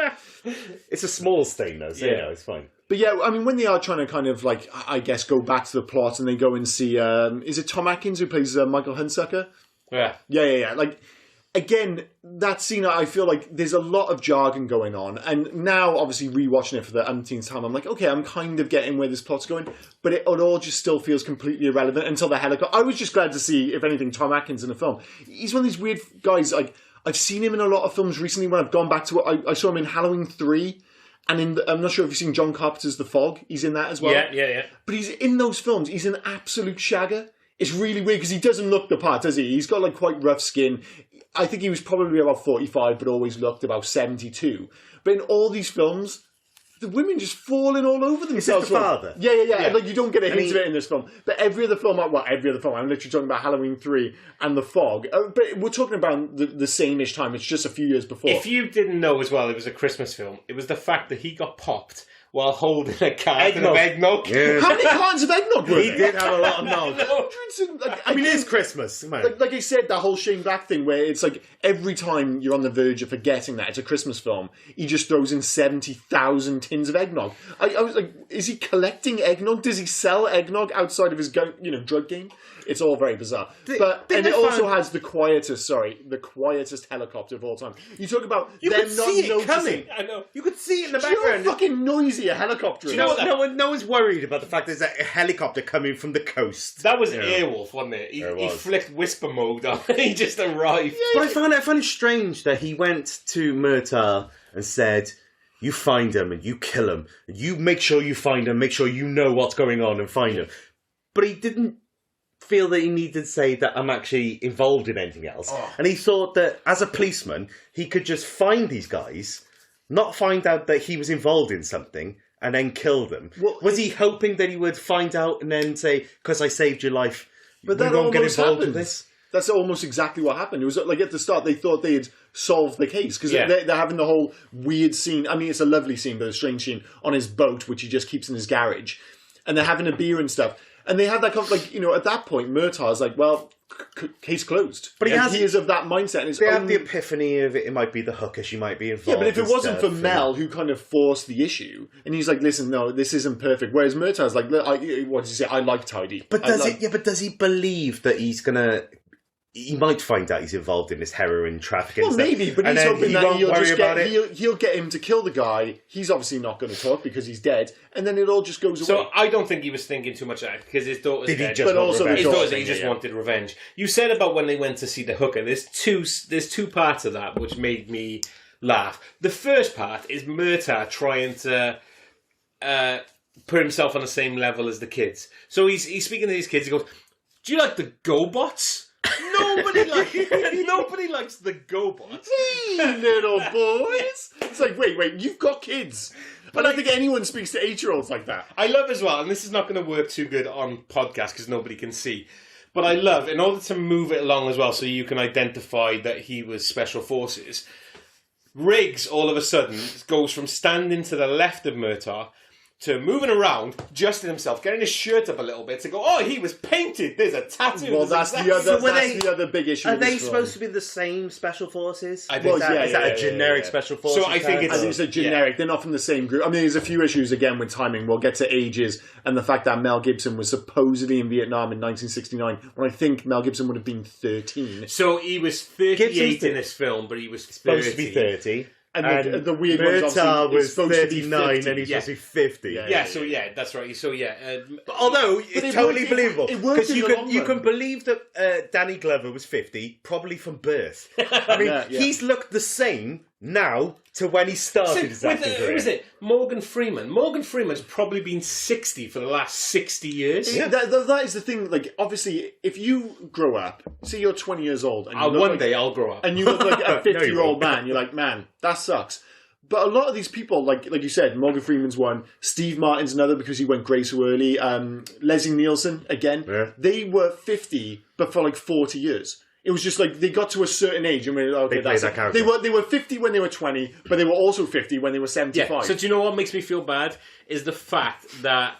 It's a small stain though, so Yeah. it's fine. But yeah, I mean, when they are trying to kind of like, I guess, go back to the plot and they go and see, is it Tom Atkins who plays Michael Hunsucker? Yeah. Yeah. Like, again, that scene, I feel like there's a lot of jargon going on. And now, obviously, rewatching it for the umpteenth time, I'm like, okay, I'm kind of getting where this plot's going. But it all just still feels completely irrelevant until the helicopter. I was just glad to see, if anything, Tom Atkins in a film. He's one of these weird guys, like, I've seen him in a lot of films recently when I've gone back to it. I saw him in Halloween 3. And I'm not sure if you've seen John Carpenter's The Fog. He's in that as well. Yeah. But he's in those films. He's an absolute shagger. It's really weird because he doesn't look the part, does he? He's got like quite rough skin. I think he was probably about 45, but always looked about 72. But in all these films, the women just falling all over themselves. Is it the father? Yeah. Like you don't get a hint mean- of it in this film. But every other film, I'm literally talking about Halloween 3 and The Fog. But we're talking about the same-ish time. It's just a few years before. If you didn't know as well, it was a Christmas film. It was the fact that he got popped while holding a carton of eggnog. Yeah. How many cans of eggnog were He there? did have a lot of nog. Hundreds and, I mean, it is Christmas. Come on. Like I said, that whole Shane Black thing where it's like every time you're on the verge of forgetting that it's a Christmas film, he just throws in 70,000 tins of eggnog. I was like, is he collecting eggnog? Does he sell eggnog outside of his drug game? It's all very bizarre. And it also has the quietest helicopter of all time. You talk about You them could not see it noticing. coming. I know. You could see it in the Do you know how background. fucking noisy a helicopter is? No one's worried about the fact there's a helicopter coming from the coast. That was Airwolf, wasn't it? It He was. flicked whisper mode on. He just arrived. But I find it strange that he went to Murtaugh and said, you find him and you kill him. And you make sure you find him, make sure you know what's going on and find him. But he didn't feel that he needed to say that I'm actually involved in anything else. Oh. And he thought that as a policeman, he could just find these guys, not find out that he was involved in something, and then kill them. Well, was he hoping that he would find out and then say, because I saved your life, But we that won't get almost involved happened. in this? That's almost exactly what happened. It was like at the start they thought they had solved the case because Yeah. they're having the whole weird scene. I mean, it's a lovely scene, but a strange scene on his boat, which he just keeps in his garage, and they're having a beer and stuff. And they had that kind of at that point, Murtaugh's like, well, case closed. But he is of that mindset. And it's They have the epiphany of it might be the hooker, she might be involved. yeah, but if it and wasn't for stuff, Mel, who kind of forced the issue, and he's like, listen, no, this isn't perfect. Whereas Murtaugh's like, what does he say? I like tidy. But does he believe that he's gonna? He might find out he's involved in this heroin trafficking. Well, stuff, maybe, but and he's then hoping he that won't he'll worry just about get it. he'll get him to kill the guy. He's obviously not going to talk because he's dead, and then it all just goes away. So I don't think he was thinking too much of that because his daughter's Did he dead. just But want also revenge? His daughter daughter's thing, he just yeah. wanted revenge. You said about when they went to see the hooker. There's two parts of that which made me laugh. The first part is Murtaugh trying to put himself on the same level as the kids. So he's speaking to these kids. He goes, "Do you like the GoBots?" Nobody likes the GoBots. Hey, little boys. It's like, wait, you've got kids. I don't think anyone speaks to 8-year-olds like that. I love as well, and this is not going to work too good on podcast because nobody can see. But I love, in order to move it along as well, so you can identify that he was Special Forces, Riggs all of a sudden goes from standing to the left of Murtaugh to moving around, adjusting himself, getting his shirt up a little bit to go, oh, he was painted. There's a tattoo. Well, that's the other big issue. Are with they this film. supposed to be the same special forces? I think is that, yeah, is that yeah, a generic yeah. special forces? So I think I think it's a generic. They're not from the same group. I mean, there's a few issues again with timing. We'll get to ages and the fact that Mel Gibson was supposedly in Vietnam in 1969, when I think Mel Gibson would have been 13. So he was 38 Gibson's in this film, but he was 30. supposed to be 30. And the weird one is Murtaugh obviously was it's supposed to be 39 50. and he's Yeah. supposed to be 50. Yeah, so yeah, that's right. So yeah, But although it it's totally worked- believable it worked in you the can long you run. can believe that Danny Glover was 50 probably from birth. I mean, Yeah. he's looked the same now to when he started his acting who career. was it? Morgan Freeman. Morgan Freeman's probably been 60 for the last 60 years. Yeah. That is the thing. Like, obviously, if you grow up, say you're 20 years old, and you look One like, day I'll grow up. and you look like a No, you 50-year-old won't. man, you're like, man, that sucks. But a lot of these people, like you said, Morgan Freeman's one, Steve Martin's another because he went grey so early. Leslie Nielsen again. Yeah. They were 50, but for like 40 years. It was just like they got to a certain age and we were like, okay, They played that's that it. character. They were 50 when they were 20, but they were also 50 when they were 75. Yeah. So do you know what makes me feel bad? Is the fact that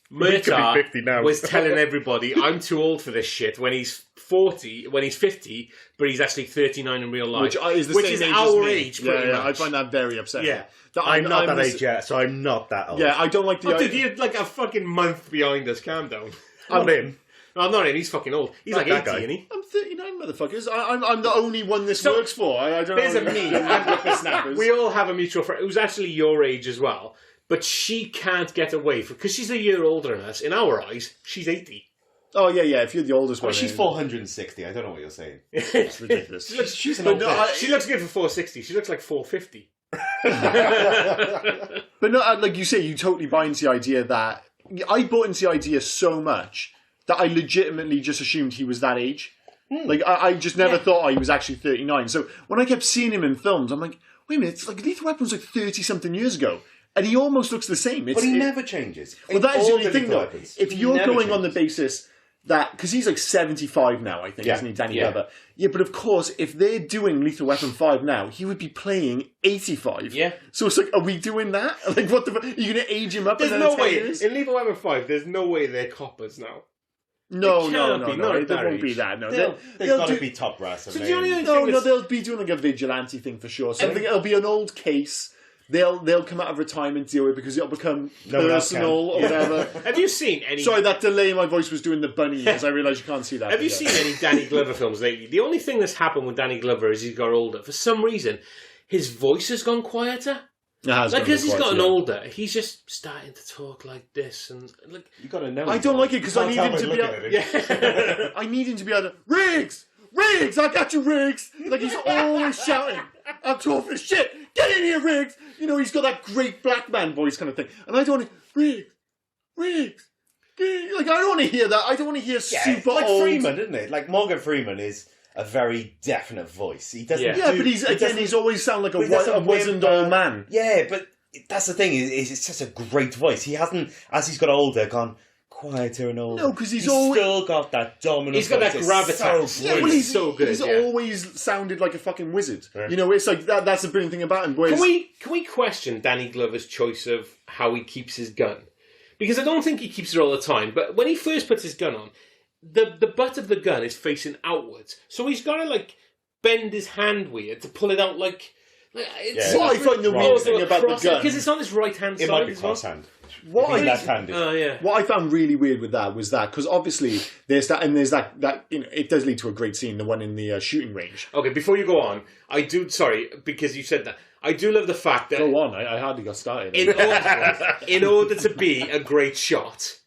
could be Murtaugh 50 now. was telling everybody, I'm too old for this shit, when he's 50, but he's actually 39 in real life. Which is the which same is age our as me. age, pretty much. I find that very upsetting. Yeah. That I'm not that the- age yet, so I'm not that old. Yeah, I don't like the Oh, dude, idea. you're like a fucking month behind us. Calm down. Not him. No, not him. He's fucking old. He's Not like 80, that guy. isn't he? I'm 39, motherfuckers. I'm the only one this So, works for. I don't There's know. a me. Whippersnappers. We all have a mutual friend who's actually your age as well, but she can't get away from because she's a year older than us. In our eyes, she's 80. Oh, yeah. If you're the oldest one. She's then- 460. I don't know what you're saying. It's ridiculous. She's an But old no, bitch. She looks good for 460. She looks like 450. But no, like you say, you totally buy into the idea that... I bought into the idea so much that I legitimately just assumed he was that age. Like, I just never thought he was actually 39. So when I kept seeing him in films, I'm like, wait a minute, it's like Lethal Weapon was like 30-something years ago. And he almost looks the same. But he never changes. Well, that is the only thing, though. Weapons, If he you're never going on the changes. basis that... Because he's like 75 now, I think, Yeah. isn't he, Danny Yeah. Glover? Yeah, but of course, if they're doing Lethal Weapon 5 now, he would be playing 85. Yeah. So it's like, are we doing that? Like, what the fuck? Are you going to age him up There's in another no 10 way. years? In Lethal Weapon 5, there's no way they're coppers now. No, It no, cannot no, be, no. not at It that won't be age. that, no. They've They'll got to do- be top brass. So the only No, thing no, that's- they'll be doing like a vigilante thing for sure. Something it'll be an old case. They'll come out of retirement, deal with it because it'll become No one else personal or can. whatever. Have you seen any? Sorry, that delay in my voice was doing the bunny as I realised you can't see that. Have you but seen any Danny Glover films lately? The only thing that's happened with Danny Glover is he's got older. For some reason, his voice has gone quieter. It has Like, gone because he's quite, gotten yeah. older, he's just starting to talk like this and like. You got to know. I don't like it because I need him to be. Yeah. I need him to be able to Riggs, I got you, Riggs. Like he's always shouting, "I'm too old for this shit. Get in here, Riggs." You know, he's got that great black man voice kind of thing, and I don't want to Riggs. Like I don't want to hear that. I don't want to hear Yeah, super like old. Freeman, isn't it? Like Morgan Freeman is a very definite voice. He doesn't. Yeah. Yeah, do- but he doesn't- he's always sound like but he doesn't a wizened whimper. old man. Yeah, but that's the thing. Is it's such a great voice. He hasn't, as he's got older, gone quieter and older. No, 'cause he's always- still got that dominant. He's got voice. that It's gravitas. So Yeah, brilliant. well, he's so good, He's yeah. always sounded like a fucking wizard. You know, it's like that's the brilliant thing about him. Whereas, Can we question Danny Glover's choice of how he keeps his gun? Because I don't think he keeps it all the time. But when he first puts his gun on, the butt of the gun is facing outwards, so he's got to like bend his hand weird to pull it out. It's Yeah. What I find the weird thing about the gun- because it's on his right hand It side. might be as well. crosshand. what He's I, left-handed. Oh yeah. what I found really weird with that was that because obviously there's that you know it does lead to a great scene, the one in the shooting range. Okay, before you go on, I do. Sorry, because you said that. I do love the fact that Go on, I hardly got started. in order to be a great shot,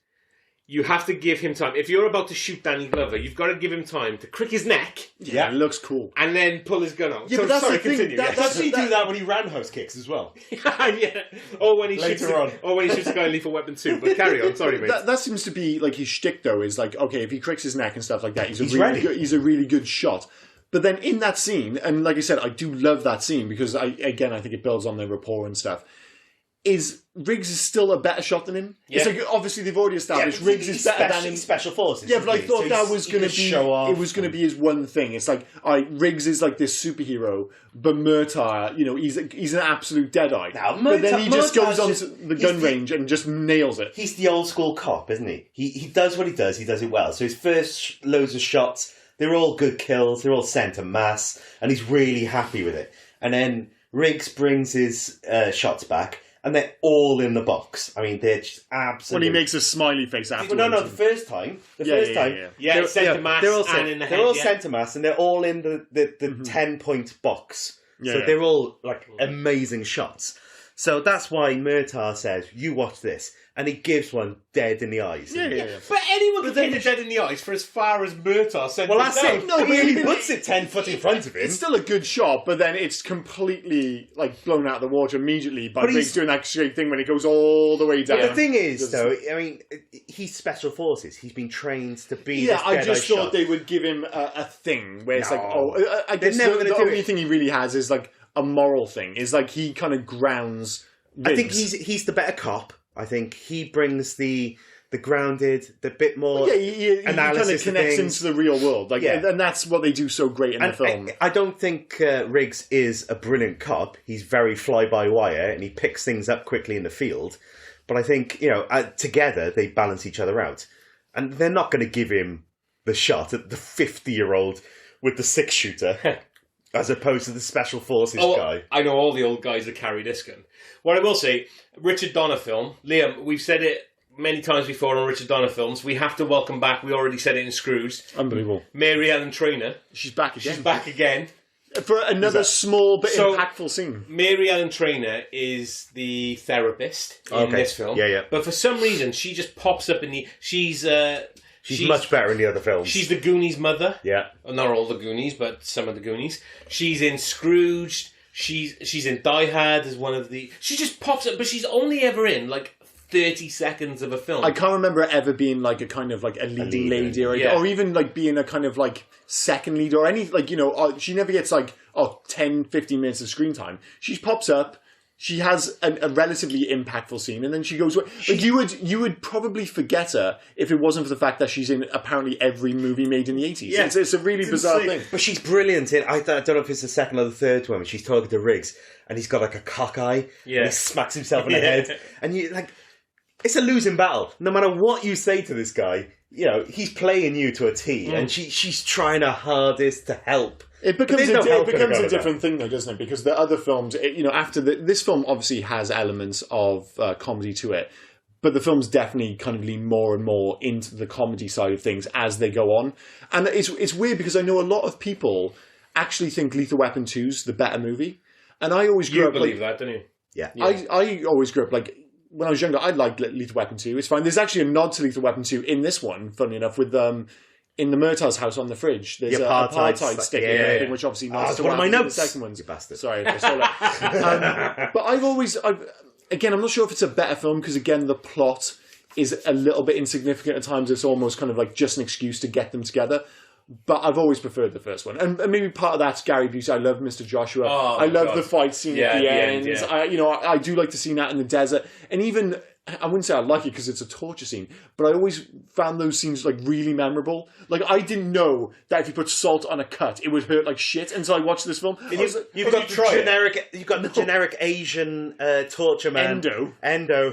you have to give him time. If you're about to shoot Danny Glover, you've got to give him time to crick his neck yeah, it looks cool. and then pull his gun out. Yeah, So, but that's sorry, the thing, continue. that- yes. Doesn't he do that when he roundhouse kicks as well? Yeah. Or when he Later shoots on. or when he shoots a guy in Lethal Weapon 2. But carry on, sorry, mate. That seems to be like his shtick, though. Is like okay, if he cricks his neck and stuff like that, he's ready. he's a really good shot. But then in that scene, and like I said, I do love that scene because I think it builds on their rapport and stuff. Is Riggs is still a better shot than him? Yeah. It's like obviously they've already established but Riggs he's is better special, than him. Special forces. Yeah, but I isn't he? thought So that he's- was he going can to be show off. it was going to be his one thing. It's like, Riggs is like this superhero, but Murtaugh, you know, he's an absolute deadeye. Now, But then he just Murtaugh's goes on just- to the he's gun the- range and just nails it. He's the old school cop, isn't he? He does what he does it well. So his first loads of shots, they're all good kills, they're all sent en masse, and he's really happy with it. And then Riggs brings his shots back, and they're all in the box. I mean, they're just When absolutely... he makes a smiley face Well, afterwards. no, the first time. Yeah, they're- sent to mass they're all and sent, in the they're head, all yeah. sent to mass, and they're all in the 10-point box. Yeah, So yeah. they're all like amazing shots. So that's why Murtaugh says, "You watch this," and he gives one dead in the eyes. Yeah. But anyone can then hit it dead in the eyes for as far as Murtaugh sent Well, it that's down. it. No, No, but he even- puts it 10 foot in front of him. It's still a good shot, but then it's completely like blown out of the water immediately by But Riggs he's- doing that straight thing when it goes all the way down. But the thing is, Just- though, I mean, he's special forces. He's been trained to be. Yeah, this I Jedi just shot. thought they would give him a thing where it's No. like, I guess never the gonna do only it. thing he really has is like a moral thing. Is like he kind of grounds. I think Riggs. he's the better cop. I think he brings the the grounded, the bit more he kind of analysis connects into the real world, and that's what they do so great in the film. I don't think Riggs is a brilliant cop. He's very fly-by-wire, and he picks things up quickly in the field. But I think, together they balance each other out. And they're not going to give him the shot at the 50-year-old with the 6-shooter, as opposed to the Special Forces guy. I know all the old guys that carry this gun. What I will say, Richard Donner film, Liam, we've said it many times before on Richard Donner films, we have to welcome back, we already said it in Scrooge, Unbelievable. Mary Ellen Trainor. She's back again. She's back again. For another small but impactful scene. Mary Ellen Trainor is the therapist in this film. Yeah. But for some reason, she just pops up in the... She's much better in the other films. She's the Goonies' mother. Yeah. Well, not all the Goonies, but some of the Goonies. She's in Scrooge. She's in Die Hard as one of the... She just pops up, but she's only ever in, 30 seconds of a film. I can't remember it ever being a kind of a leading lady or even being a kind of second lead or any she never gets 10, 15 minutes of screen time. She pops up, she has a relatively impactful scene, and then she goes away. You would probably forget her if it wasn't for the fact that she's in apparently every movie made in the 80s. Yeah. It's a really bizarre thing. But she's brilliant. I don't know if it's the second or the third one, but she's talking to Riggs, and he's got a cock eye, and he smacks himself in the head, and you it's a losing battle. No matter what you say to this guy, he's playing you to a T, and she's trying her hardest to help. It becomes a different thing, though, doesn't it? Because the other films, after this film obviously has elements of comedy to it, but the films definitely kind of lean more and more into the comedy side of things as they go on. And it's weird because I know a lot of people actually think Lethal Weapon 2's the better movie. And I always grew up... You believe that, don't you? Yeah. I always grew up when I was younger, I liked Lethal Weapon 2. It's fine. There's actually a nod to Lethal Weapon 2 in this one, funny enough, with in the Murtaugh's house on the fridge. There's an apartheid sticker, which obviously nods to one of my notes. The second one's. You bastard. Sorry, I stole that. But again, I'm not sure if it's a better film because, again, the plot is a little bit insignificant at times. It's almost kind of just an excuse to get them together. But I've always preferred the first one. And maybe part of that's Gary Busey. I love Mr. Joshua. I love the fight scene at the end. I do like the scene out in the desert. And even, I wouldn't say I like it because it's a torture scene, but I always found those scenes really memorable. I didn't know that if you put salt on a cut, it would hurt like shit until I watched this film. You've got the generic Asian torture man. Endo.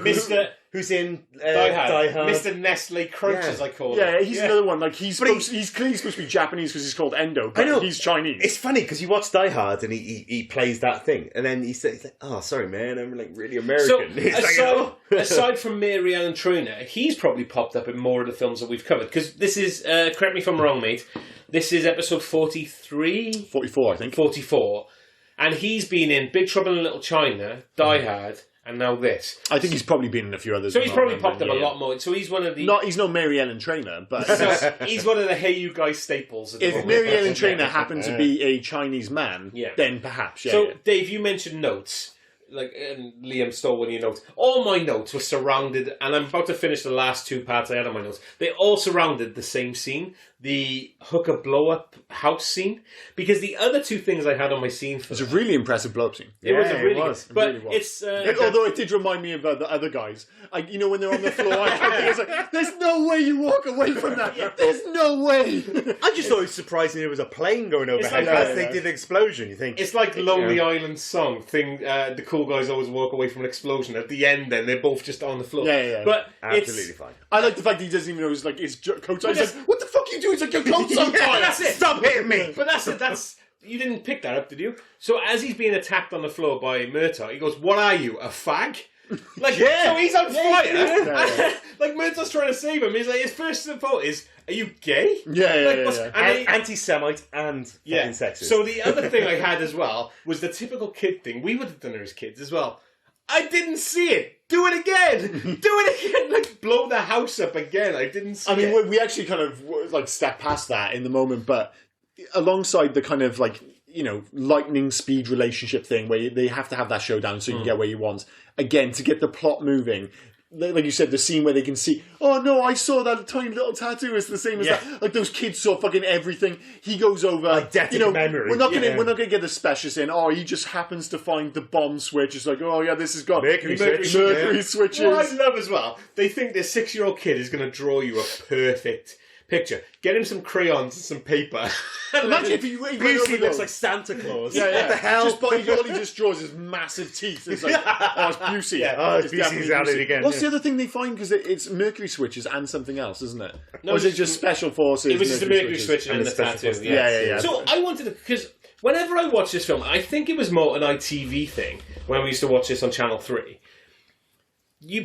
Who's in Die Hard. Mr. Nestle Croach, as I call him. Yeah, he's another one. He's clearly supposed to be Japanese because he's called Endo, but he's Chinese. It's funny because you watch Die Hard and he plays that thing, and then he's like, "Oh, sorry, man, I'm really American." So, aside from Mary Ellen Trainor, he's probably popped up in more of the films that we've covered. Because this is, correct me if I'm wrong, mate, this is episode 43? 44, I think. 44. And he's been in Big Trouble in Little China, Die Hard, and now this. I think he's probably been in a few others. So he's probably popped up a lot more. So he's one of the... He's not Mary Ellen Trainor, but... he's one of the Hey You Guys staples. If Mary Ellen Trainor happened to be a Chinese man, then perhaps, Dave, you mentioned notes. And Liam stole one of your notes. All my notes were surrounded, and I'm about to finish the last two parts I had on my notes. They all surrounded the same scene, the hooker blow-up house scene, because the other two things I had on my scene... It was a really impressive blow-up scene. It was. But it's... although it did remind me of the other guys. When they're on the floor, I was like, there's no way you walk away from that. There's no way. I just thought it was surprising there was a plane going overhead as they did the explosion. You think it's like Lonely Island song thing. The cool guys always walk away from an explosion. At the end, then they're both just on the floor. Yeah. But absolutely fine. I like the fact that he doesn't even know his coat's on. He's like, what the fuck are you doing? He's like, your coat's on fire. That's it. Stop hitting me. But that's it. You didn't pick that up, did you? So as he's being attacked on the floor by Murtaugh, he goes, "What are you, a fag?" So he's on fire. Murtaugh's trying to save him. He's like, his first thought is, "Are you gay?" Anti-Semite and fucking sexist. So the other thing I had as well was the typical kid thing. We would have done it as kids as well. I didn't see it. Do it again. Blow the house up again. I didn't see it. I mean, we actually kind of step past that in the moment, but alongside the kind of lightning speed relationship thing where they have to have that showdown so you can get where you want. Again, to get the plot moving, like you said, the scene where they can see, oh no, I saw that tiny little tattoo. It's the same as Yeah. that. Like those kids saw fucking everything. He goes over, Eidetic memory. We're not Yeah. gonna get the specialist in. Oh, he just happens to find the bomb switch. It's like, oh yeah, this has got Mercury switch. Mercury switches. What I love as well, they think this 6-year-old kid is going to draw you a perfect picture. Get him some crayons and some paper. Imagine if he went Busey over looks those. like Santa Claus. Yeah, yeah. What the hell? Just, all he just draws is massive teeth. It's like, oh, it's Busey. Yeah. Oh, it's definitely Busey's at it Busey. again, What's yeah. the other thing they find? Because it's Mercury switches and something else, isn't it? No, Or is it it's just special forces? It was just a Mercury switches? switch and the special tattoo. forces. Yeah. So I wanted to, because whenever I watch this film, I think it was more an ITV thing when we used to watch this on Channel 3.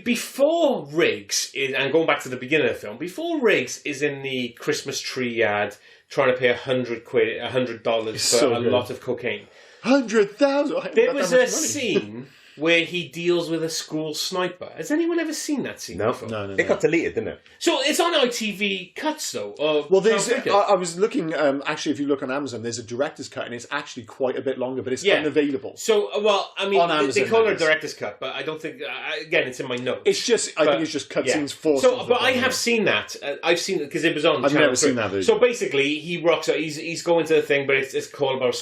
Before Riggs is, and going back to the beginning of the film, before Riggs is in the Christmas tree yard trying to pay $100 for so a good. lot of cocaine. 100,000. There was a scene where he deals with a school sniper. Has anyone ever seen that scene No. before? No. It got deleted, didn't it? So it's on ITV cuts though. Or Well, there's. Channel 3 I was looking. Actually, if you look on Amazon, there's a director's cut, and it's actually quite a bit longer, but it's Yeah. unavailable. So, well, I mean, On they Amazon, call that it is. director's cut, but I don't think. Again, it's in my notes. It's just. I But- think it's just yeah. cutscenes for. So, something but I like have that. seen that. I've seen it because it was on. I've Channel never 3. seen that version. So basically, he rocks up. He's going to the thing, but it's called about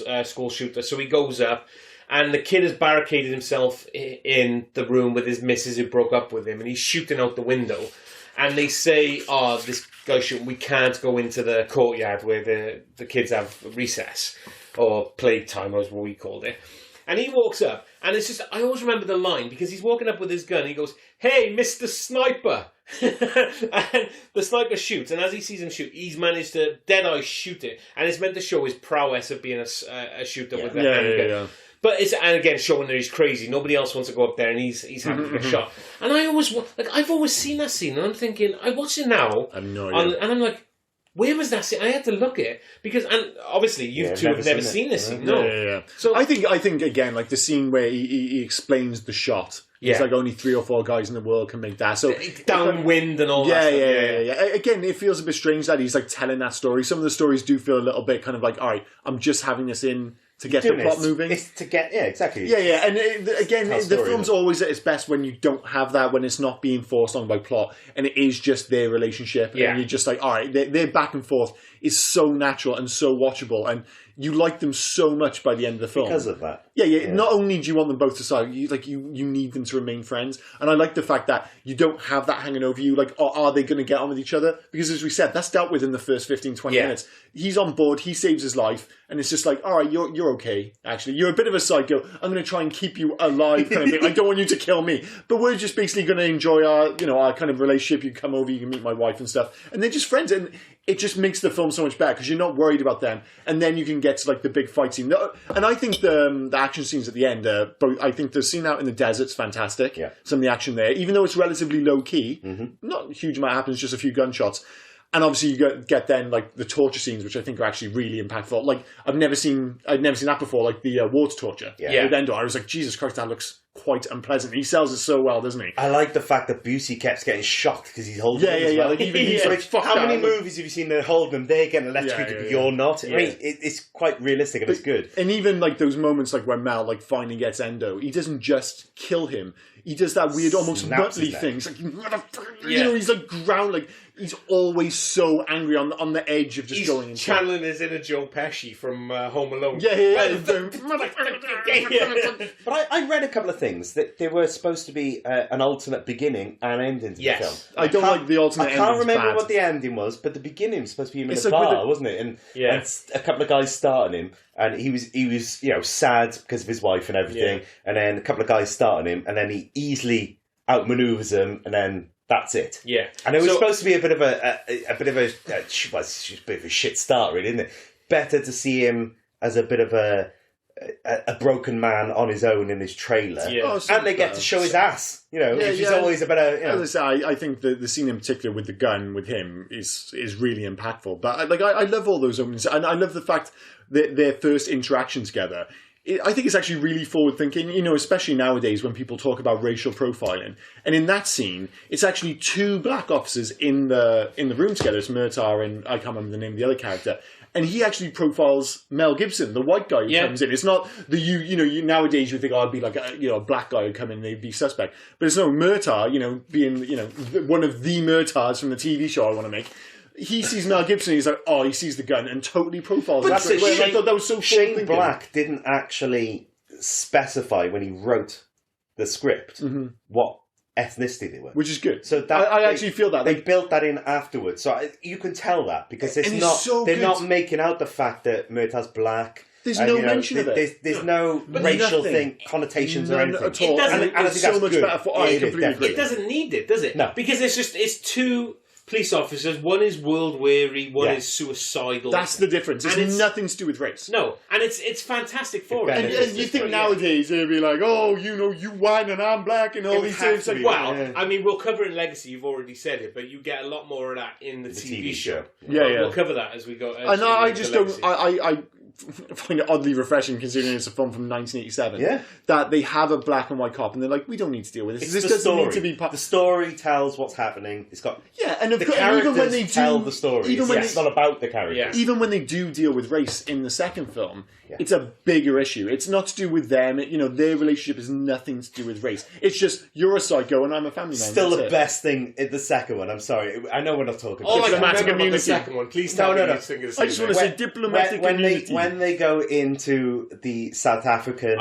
a school shooter. So he goes up, and the kid has barricaded himself in the room with his missus who broke up with him, and he's shooting out the window. And they say, "Oh, this guy's shooting. We can't go into the courtyard where the kids have recess or playtime, as what we called it." And he walks up, and it's just, I always remember the line, because he's walking up with his gun, he goes, "Hey, Mr. Sniper!" And the sniper shoots, and as he sees him shoot, he's managed to dead-eye shoot it, and it's meant to show his prowess of being a shooter with a handgun. Yeah. But it's, and again, showing that he's crazy. Nobody else wants to go up there, and he's happy to get shot. And I've always seen that scene, and I'm thinking, I watch it now, I have no idea. and I'm like, where was that scene? I had to look at it because, and obviously you two have never seen this scene. No. Yeah. So I think again, like the scene where he explains the shot. Yeah. It's like only 3 or 4 guys in the world can make that. So downwind and all Yeah, that stuff. yeah. Again, it feels a bit strange that he's like telling that story. Some of the stories do feel a little bit kind of like, all right, I'm just having this in to get the plot moving. It's to get, yeah, exactly. Yeah, and again, Tell the story, film's isn't it? always at its best when you don't have that, when it's not being forced on by plot, and it is just their relationship, Yeah. and you're just like, all right, their back and forth is so natural and so watchable, and you like them so much by the end of the film. Because of that. Yeah. Not only do you want them both to side, you need them to remain friends, and I like the fact that you don't have that hanging over you. Like, are they going to get on with each other? Because as we said, that's dealt with in the first 15, 20 Yeah. minutes. He's on board. He saves his life, and it's just like, all right, you're okay. Actually, you're a bit of a psycho. I'm going to try and keep you alive, kind of thing. I don't want you to kill me, but we're just basically going to enjoy our kind of relationship. You come over, you can meet my wife and stuff, and they're just friends, and it just makes the film so much better because you're not worried about them, and then you can get to like the big fight scene. And I think the action scenes at the end, I think the scene out in the desert's fantastic. Yeah. Some of the action there, even though it's relatively low key, not a huge amount happens, just a few gunshots. And obviously you get then like the torture scenes, which I think are actually really impactful. Like I'd never seen that before, like the water torture. Yeah. With Endor. I was like, Jesus Christ, that looks quite unpleasant. He sells it so well, doesn't he? I like the fact that Busey kept getting shocked because he's holding Yeah, him as yeah. well. Like, even he's like, fuck How that. many movies have you seen that hold them? They're getting electrocuted, Yeah, but yeah. you're not. Yeah. I mean, it's quite realistic and it's good. And even like those moments like when Mal like finally gets Endo, he doesn't just kill him. He does that weird almost Snaps his Muttley neck. thing. He's like, "You motherfucker," Yeah. he's like ground, like he's always so angry on the edge of just He's going into channeling his inner Joe Pesci from Home Alone. Yeah. But I read a couple of things that there were supposed to be an alternate beginning and ending to Yes. the film. I don't like the alternate I can't ending's remember bad. what the ending was, but the beginning was supposed to be him in It's a like with bar, the- wasn't it? And, Yeah. and a couple of guys starting him, and he was sad because of his wife and everything. Yeah. And then a couple of guys starting him, and then he easily outmaneuvers them, and then that's it. Yeah. And it was So- supposed to be a bit of a shit start, really, isn't it? Better to see him as a bit of a broken man on his own in his trailer. Yeah. Oh, so And they get bad. to show his ass, Yeah, which is yeah. always a better, As I say, I think the scene in particular with the gun with him is really impactful. But I love all those openings, and I love the fact that their first interaction together. I think it's actually really forward thinking, especially nowadays when people talk about racial profiling. And in that scene, it's actually 2 black officers in the room together. It's Murtaugh and I can't remember the name of the other character. and he actually profiles Mel Gibson, the white guy who comes in. It's not the you nowadays you think I'd be like a black guy who'd come in and they'd be suspect, but it's no Murtaugh, being one of the Murtaughs from the TV show I want to make. He sees Mel Gibson and he's like, he sees the gun and totally profiles. But I thought that was so Shane Black didn't actually specify when he wrote the script what ethnicity they were, which is good. So that I actually feel that they built that in afterwards. So you can tell that because they're not making out the fact that Murtaugh's black. There's no mention of it. There's no racial connotations or anything. At all. It doesn't. And it's so much better for. I completely agree. It doesn't need it, does it? No, because it's two police officers. One is world weary. One is suicidal. That's the difference. It's nothing to do with race. No, and it's fantastic for it. And you think nowadays they'd be like, you white and I'm black and all these things. I mean, we'll cover it in Legacy. You've already said it, but you get a lot more of that in the TV show. We'll cover that as we go. And I just don't. I find it oddly refreshing considering it's a film from 1987 that they have a black and white cop and they're like, we don't need to deal with this. This doesn't need to be the story tells what's happening. It's got and the characters even when they tell the story. It's not about the characters. Even when they do deal with race in the second film, it's a bigger issue. It's not to do with them. Their relationship has nothing to do with race. It's just you're a psycho and I'm a family man. Still the best thing in the second one. I'm sorry, I know we're not talking about diplomatic immunity. The second one, please tell me. I just want to say diplomatic immunity. When they go into the South African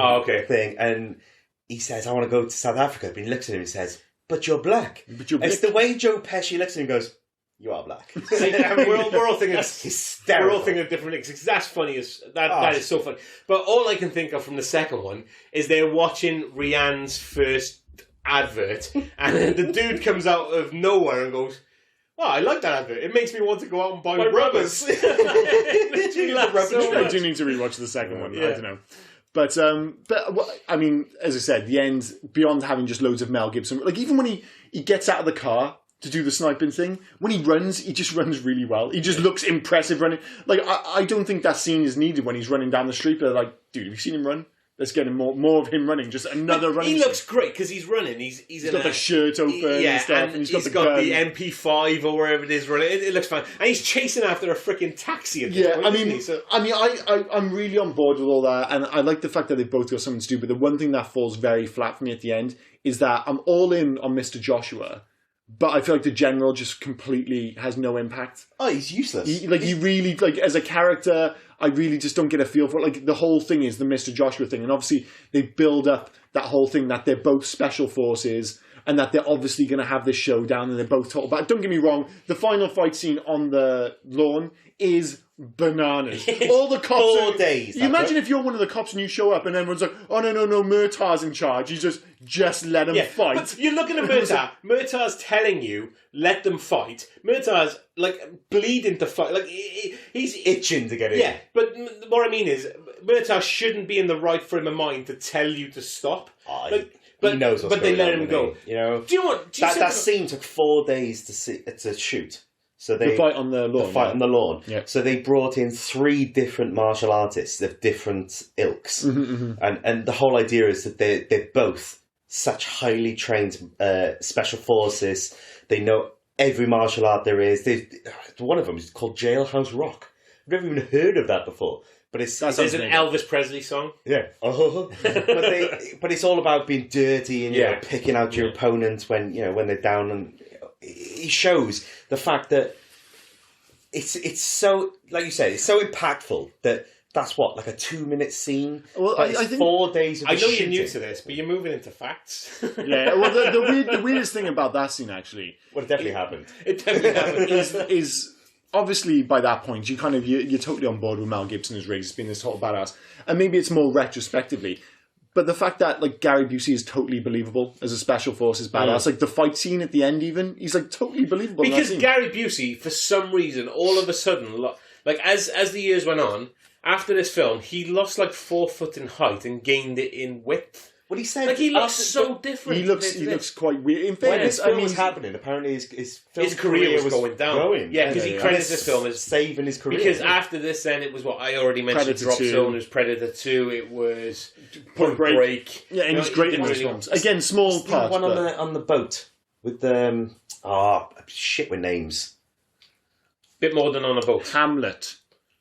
thing, and he says, "I want to go to South Africa," but he looks at him and says, "But you're black." It's the way Joe Pesci looks at him and goes, "You are black." we're all thinking hysterical. We're all thinking of different things. That's funny. That is so funny. But all I can think of from the second one is they're watching Rihanna's first advert, and then the dude comes out of nowhere and goes, "Oh, I like that advert. It makes me want to go out and buy rubbers." I do need to rewatch the second one. I don't know. But I mean, as I said, the end, beyond having just loads of Mel Gibson, like even when he gets out of the car to do the sniping thing, when he runs, he just runs really well. He just looks impressive running. Like, I don't think that scene is needed when he's running down the street, but like, dude, have you seen him run? Let's get him more of him running. Just another running. He looks great because he's running. He's got the shirt open and stuff, and he's got the MP5 or wherever it is running. It looks fine, and he's chasing after a freaking taxi. At this point, I'm really on board with all that, and I like the fact that they both got something to do. But the one thing that falls very flat for me at the end is that I'm all in on Mr. Joshua, but I feel like the general just completely has no impact. Oh, he's useless. He really, as a character, I really just don't get a feel for it. Like, the whole thing is the Mr. Joshua thing, and obviously they build up that whole thing that they're both special forces and that they're obviously going to have this showdown and they're both talk about it. Don't get me wrong, the final fight scene on the lawn is bananas. All the cops 4 days. You imagine if you're one of the cops and you show up and everyone's like, "Oh no, Murtaugh's in charge." You just let him fight. But you're looking at Murtaugh. Murtaugh's telling you, let them fight. Murtaugh's bleeding to fight. Like, he's itching to get in. Yeah, but what I mean is, Murtaugh shouldn't be in the right frame of mind to tell you to stop. He knows what's but they going let him go. You know, do you know what? That scene took 4 days to shoot. So the fight on the lawn. On the lawn. Yeah. So they brought in 3 different martial artists of different ilks, and the whole idea is that they're both such highly trained special forces. They know every martial art there is. One of them is called Jailhouse Rock. I've never even heard of that before. But there's an Elvis Presley song. Yeah. But it's all about being dirty and picking out your opponents when they're down, and it shows the fact that it's so, like you said, it's so impactful that that's what, like a 2-minute scene. Well, I think 4 days of I know shooting. you're new to this, but you're moving into facts. Yeah. Well, the weirdest thing about that scene actually, it definitely happened. It definitely happened. is obviously by that point you're totally on board with Mel Gibson as Riggs being this total badass, and maybe it's more retrospectively. But the fact that Gary Busey is totally believable as a special forces badass, like the fight scene at the end, even he's totally believable. Because Gary Busey, for some reason, all of a sudden, as the years went on, after this film, he lost 4 foot in height and gained it in width. What he said, he looks so different. He looks quite weird. In when fairness, this film was happening, apparently his career was going down. Yeah, because he credits this film as saving his career. Because after this, then it was what I already mentioned: Predator Drop 2. Zone, it was Predator 2, it was Point Break. Yeah, and he's great in those really films. Again, small parts. One on the boat with shit with names. Bit more than on a boat. Hamlet.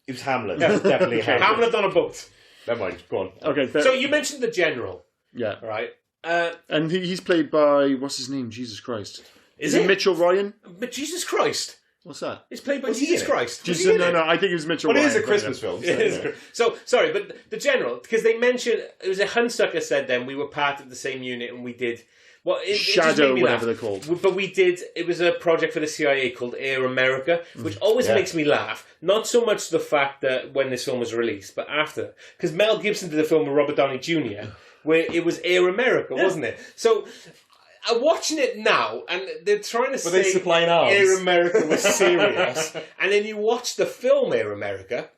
It was Hamlet. It was definitely Hamlet. Hamlet on a boat. Never mind. Go on. Okay, fair. So you mentioned the general, yeah, right? and he's played by what's his name? Jesus Christ. Is it it? Mitchell Ryan? But Jesus Christ, What's that? it's played by Was he Jesus in it? Christ. Was Jesus, he in no, it? no, I think it was Mitchell But it Ryan. is a Christmas film. So, It is. So sorry, but the general, because they mentioned it was a Hunsucker said then we were part of the same unit and we did it just Shadow, made me whatever laugh. they're called. But we did. It was a project for the CIA called Air America, which always Yeah. makes me laugh. Not so much the fact that when this film was released, but after, because Mel Gibson did a film with Robert Downey Jr. where it was Air America, wasn't it? So. I'm watching it now, and they're trying to say they supplying arms? Air America was serious, and then you watch the film Air America,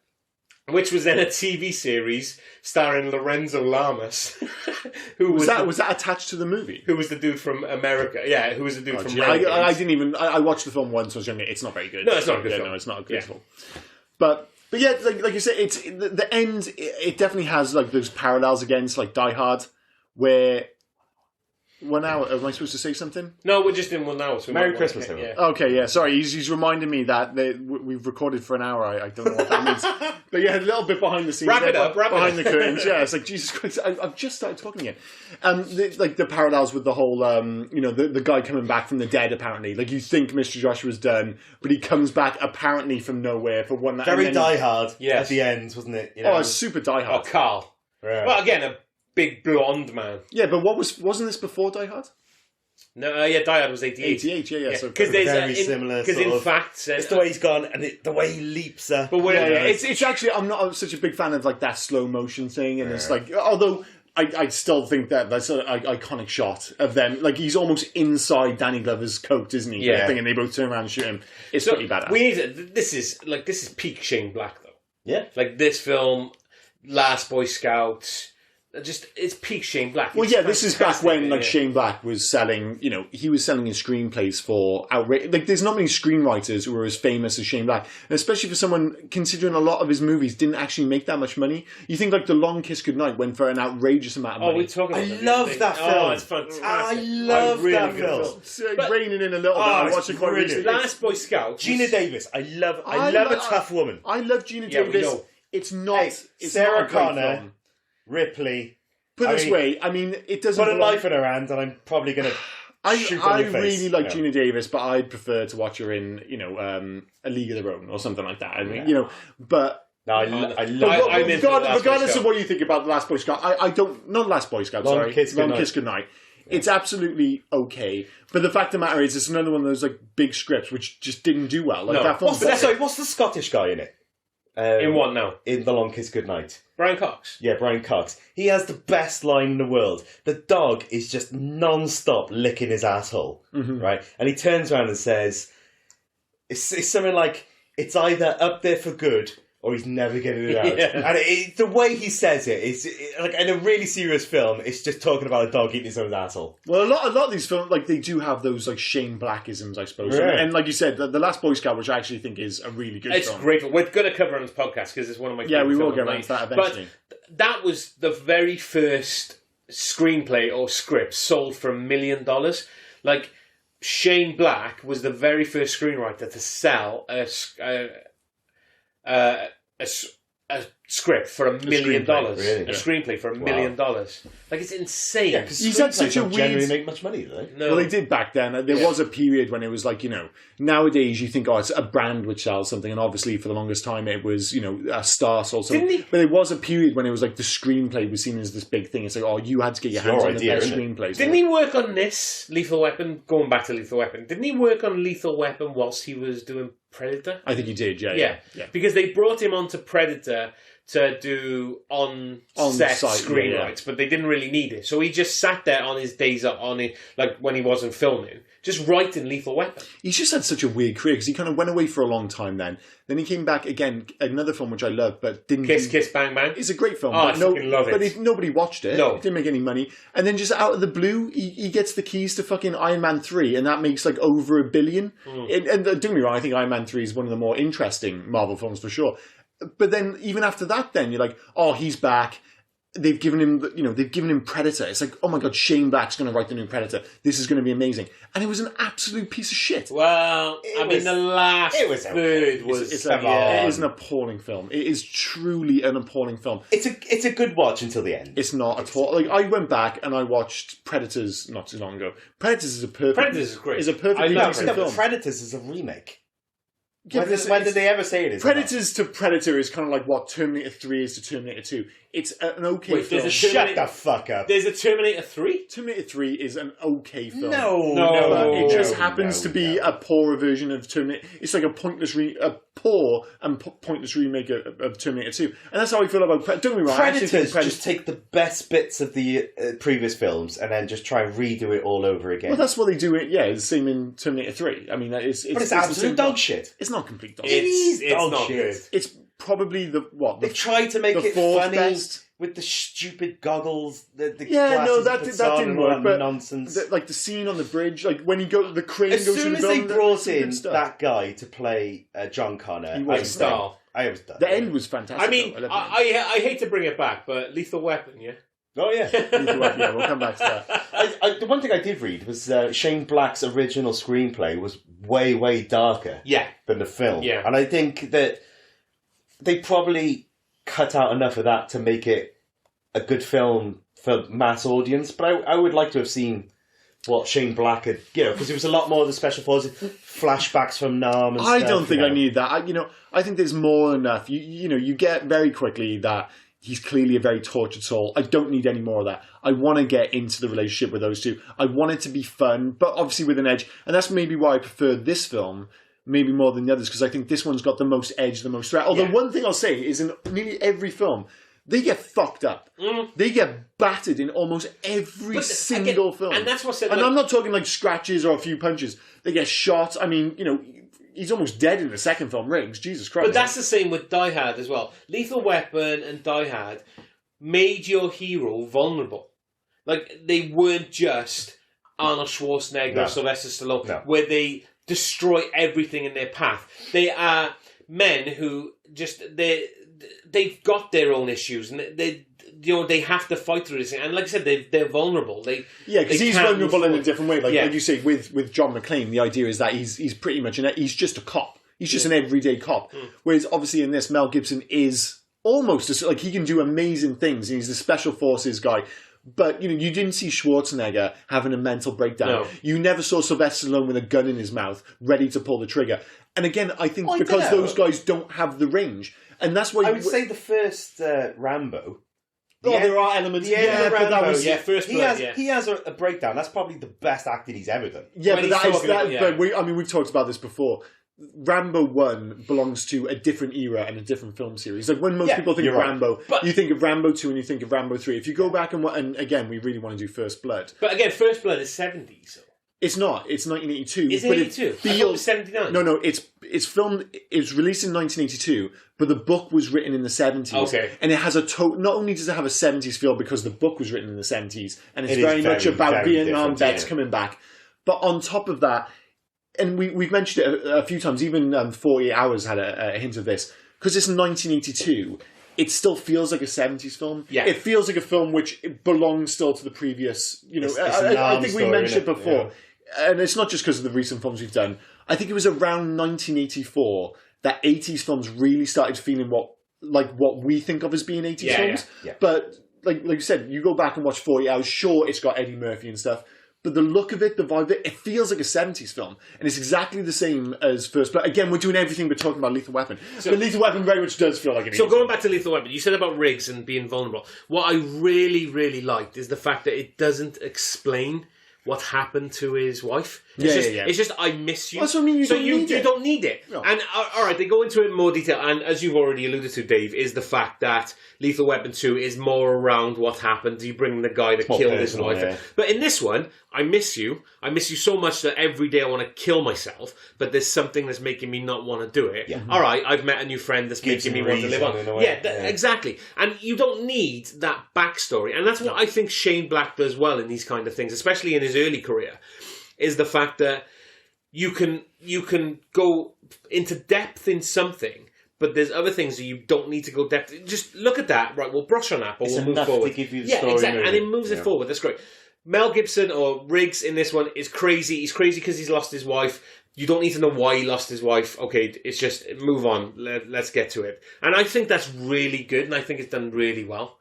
which was then a TV series starring Lorenzo Lamas, who was Was that attached to the movie? who was the dude from America? Yeah, who was the dude from Gee, Renegades. I didn't even. I watched the film once when I was younger. It's not very good. No, it's not a good yeah, film. No, it's not a good Yeah. film. But yeah, like you said, it's the end. It definitely has like those parallels against like Die Hard, where. 1 hour. Am I supposed to say something? No, we're just in one now. So we Merry might want Christmas, to- everyone. yeah. Okay, yeah. Sorry, he's reminding me that we've recorded for an hour. I don't know what that means. But yeah, a little bit behind the scenes. Wrap it there, up, wrap it behind up. the curtains. Yeah, it's like Jesus Christ. I've just started talking again. The parallels with the whole, the guy coming back from the dead. Apparently, like you think Mr. Joshua's done, but he comes back apparently from nowhere for one. Very and then- Die Hard Yes. at the end, wasn't it? You Oh, know? it's super Die Oh, Hard. Carl. Yeah. Well, again, a big blonde man. Yeah, but wasn't this before Die Hard? No, yeah, Die Hard was 88. 88. Yeah. So Because there's Very similar Because sort in of- fact, it's the way he's gone and the way he leaps up. but when yeah, it's actually I'm not such a big fan of like that slow motion thing, and it's like although I still think that's an iconic shot of them. Like he's almost inside Danny Glover's coat, isn't he? Yeah. Thing, and they both turn around and shoot him. It's so pretty badass. we need to, this is peak Shane Black though. Yeah. Like this film, Last Boy Scout, it's peak Shane Black. Well, It's yeah, this is back fantastic, when like yeah. Shane Black was selling. He was selling his screenplays for outrage. Like, there's not many screenwriters who are as famous as Shane Black, and especially for someone considering a lot of his movies didn't actually make that much money. You think like The Long Kiss Goodnight went for an outrageous amount of Oh, money. we're talking I about love that film. Oh, it's fantastic. I love really that good film. It's But- raining in a little bit. I it's watched it quite brilliant. recently. Last Boy Scout. Gina Davis. I love I a lo- tough woman. I love Gina Yeah, we Davis. know. It's not. Hey, it's Sarah not a great Connor. film. Ripley. Put it I this mean, way, I mean, it doesn't. Put a belong- knife in her hand and I'm probably going to shoot her I in the face. really like Yeah. Gina Davis, but I'd prefer to watch her in, A League of Their Own or something like that. I mean, Yeah. but. No, I But love I'm into The Last Boy regardless Scout. of what you think about The Last Boy Scout, I don't. Not Last Boy Scout, Long sorry. Kiss Long Goodnight. Kiss Goodnight. It's absolutely okay, but the fact of the matter is, it's another one of those like big scripts which just didn't do well. Like No. that film. what's the Scottish guy in it? In what now? In The Long Kiss Goodnight. Brian Cox. Yeah, Brian Cox. He has the best line in the world. The dog is just non-stop licking his asshole, right? And he turns around and says, it's something like, it's either up there for good or he's never getting it out. Yeah. And the way he says it is like in a really serious film. It's just talking about a dog eating his own asshole. Well, a lot of these films, like they do have those like Shane Blackisms, I suppose. Yeah. And like you said, the Last Boy Scout, which I actually think is a really good It's film. great. We're going to cover it on this podcast because it's one of my Yeah, favorite we will films get of the around to that night. eventually. But that was the very first screenplay or script sold for $1 million. Like Shane Black was the very first screenwriter to sell a script for $1 million. screenplay, really? A screenplay for $1 million. Like it's insane. Yeah, because He's had such a don't weird- generally make much money, do they? no. Well, they did back then. There was a period when it was like, nowadays you think, oh, it's a brand which sells something. And obviously for the longest time it was, a star sold something. Didn't he- But there was a period when it was like the screenplay was seen as this big thing. It's like, oh, you had to get your It's hands your on idea, the best isn't screenplays. Didn't he work on this Lethal Weapon? Going back to Lethal Weapon, didn't he work on Lethal Weapon whilst he was doing Predator? I think he did, yeah. Yeah, because they brought him onto Predator to do on-set On-site, screenwrites, but they didn't really need it. So he just sat there on his days up, like when he wasn't filming, just writing Lethal Weapon. He's just had such a weird career because he kind of went away for a long time then. Then he came back again, another film which I love, but didn't... Kiss, Kiss, Bang, Bang. It's a great film, Oh, but, I fucking love it. but nobody watched it. No. It didn't make any money. And then just out of the blue, he gets the keys to fucking Iron Man 3, and that makes like over $1 billion. And don't get me wrong, I think Iron Man 3 is one of the more interesting Marvel films for sure. But then even after that, then you're like, oh, he's back. they've given him Predator. It's like, oh my god, Shane Black's going to write the new Predator. This is going to be amazing. And it was an absolute piece of shit. Well, the last third was... It is an appalling film. It is truly an appalling film. It's a good watch until the end. It's not at all. Like, I went back and I watched Predators not too long ago. Predators is great. Is a perfectly decent film. Predators is a remake. When did they ever say it is? Predators to Predator is kind of like what Terminator 3 is to Terminator 2. It's an okay film. Shut the fuck up. There's a Terminator 3? Terminator 3 is an okay film. No. It just happens to be a poorer version of Terminator. It's like a pointless remake of Terminator 2. And that's how I feel about Predators. Don't be wrong. Predators just take the best bits of the previous films and then just try and redo it all over again. Well, that's what they do. It's the same in Terminator 3. I mean, it's absolute dog shit. It's not complete dog shit. It's dog not shit. Good. It's probably They've tried to make it funny with the stupid goggles. That didn't work. But nonsense. Like the scene on the bridge, like when the crane goes through the building. As soon as they brought in that guy to play John Connor, I was done. The end was fantastic. I mean, I hate to bring it back, but Lethal Weapon, yeah. Oh yeah, Lethal Weapon, yeah. We'll come back to that. The one thing I did read was Shane Black's original screenplay was way darker. Than the film. Yeah, and I think that they probably cut out enough of that to make it a good film for mass audience. But I would like to have seen what Shane Black had, because it was a lot more of the special forces, flashbacks from Nam and stuff. I don't think I need that. I think there's more than enough. You get very quickly that he's clearly a very tortured soul. I don't need any more of that. I want to get into the relationship with those two. I want it to be fun, but obviously with an edge. And that's maybe why I prefer this film maybe more than the others, because I think this one's got the most edge, the most threat. Although one thing I'll say is in nearly every film, they get fucked up. They get battered in almost every single film. And that's what said. And I'm not talking like scratches or a few punches. They get shot. I mean, he's almost dead in the second film, Riggs. Jesus Christ. But that's the same with Die Hard as well. Lethal Weapon and Die Hard made your hero vulnerable. Like, they weren't just Arnold Schwarzenegger or Sylvester Stallone, where they destroy everything in their path. They are men who just they've got their own issues, and they have to fight through this. And like I said, they're vulnerable. Because he's vulnerable in a different way. Like you say with John McClane, the idea is that he's pretty much he's just a cop. He's just an everyday cop. Whereas obviously in this, Mel Gibson is almost like he can do amazing things. He's the special forces guy. But, you didn't see Schwarzenegger having a mental breakdown. No. You never saw Sylvester Stallone with a gun in his mouth, ready to pull the trigger. And again, I think because those guys don't have the range. And that's why... I would say the first Rambo... there are elements... but that was... First Blood, he has a breakdown. That's probably the best acting he's ever done. Yeah, but we've talked about this before. Rambo 1 belongs to a different era and a different film series. Like when most people think of Rambo, you think of Rambo 2 and you think of Rambo 3. If you go back and again, we really want to do First Blood. But again, First Blood is 70s. So. It's not. It's 1982. Is it 82? I thought it was 79. No. It's filmed. It was released in 1982, but the book was written in the 70s. Okay. And it has not only does it have a 70s feel because the book was written in the 70s, and it's very much about Vietnam vets coming back. But on top of that, and we've mentioned it a few times, even 48 Hours had a hint of this, because it's 1982, it still feels like a 70s film. Yeah. It feels like a film which belongs still to the previous, I think we mentioned it before. Yeah. And it's not just because of the recent films we've done. I think it was around 1984 that 80s films really started feeling what we think of as being 80s films. Yeah. But like you said, you go back and watch 40 Hours, sure, it's got Eddie Murphy and stuff, but the look of it, the vibe of it, it feels like a 70s film. And it's exactly the same as First Blood. Again, we're doing everything but talking about Lethal Weapon. But Lethal Weapon very much does feel like an 80s So going back to Lethal Weapon, you said about Riggs and being vulnerable. What I really, really liked is the fact that it doesn't explain what happened to his wife. It's just, I miss you. That's what I mean, you don't need it. No. And, all right, they go into it in more detail. And as you've already alluded to, Dave, is the fact that Lethal Weapon 2 is more around what happened. You bring the guy that killed his wife. Yeah. But in this one, I miss you. I miss you so much that every day I want to kill myself. But there's something that's making me not want to do it. Yeah. All right, I've met a new friend that's making me want to live on. Exactly. And you don't need that backstory. And that's what I think Shane Black does well in these kind of things, especially in his early career, is the fact that you can go into depth in something, but there's other things that you don't need to go depth. Just look at that, right? We'll brush on that, but It's we'll move enough forward. to give you the yeah, story exactly, and it moving. moves it forward. That's great. Mel Gibson or Riggs in this one is crazy. He's crazy because he's lost his wife. You don't need to know why he lost his wife. Okay, it's just move on. Let's get to it. And I think that's really good, and I think it's done really well.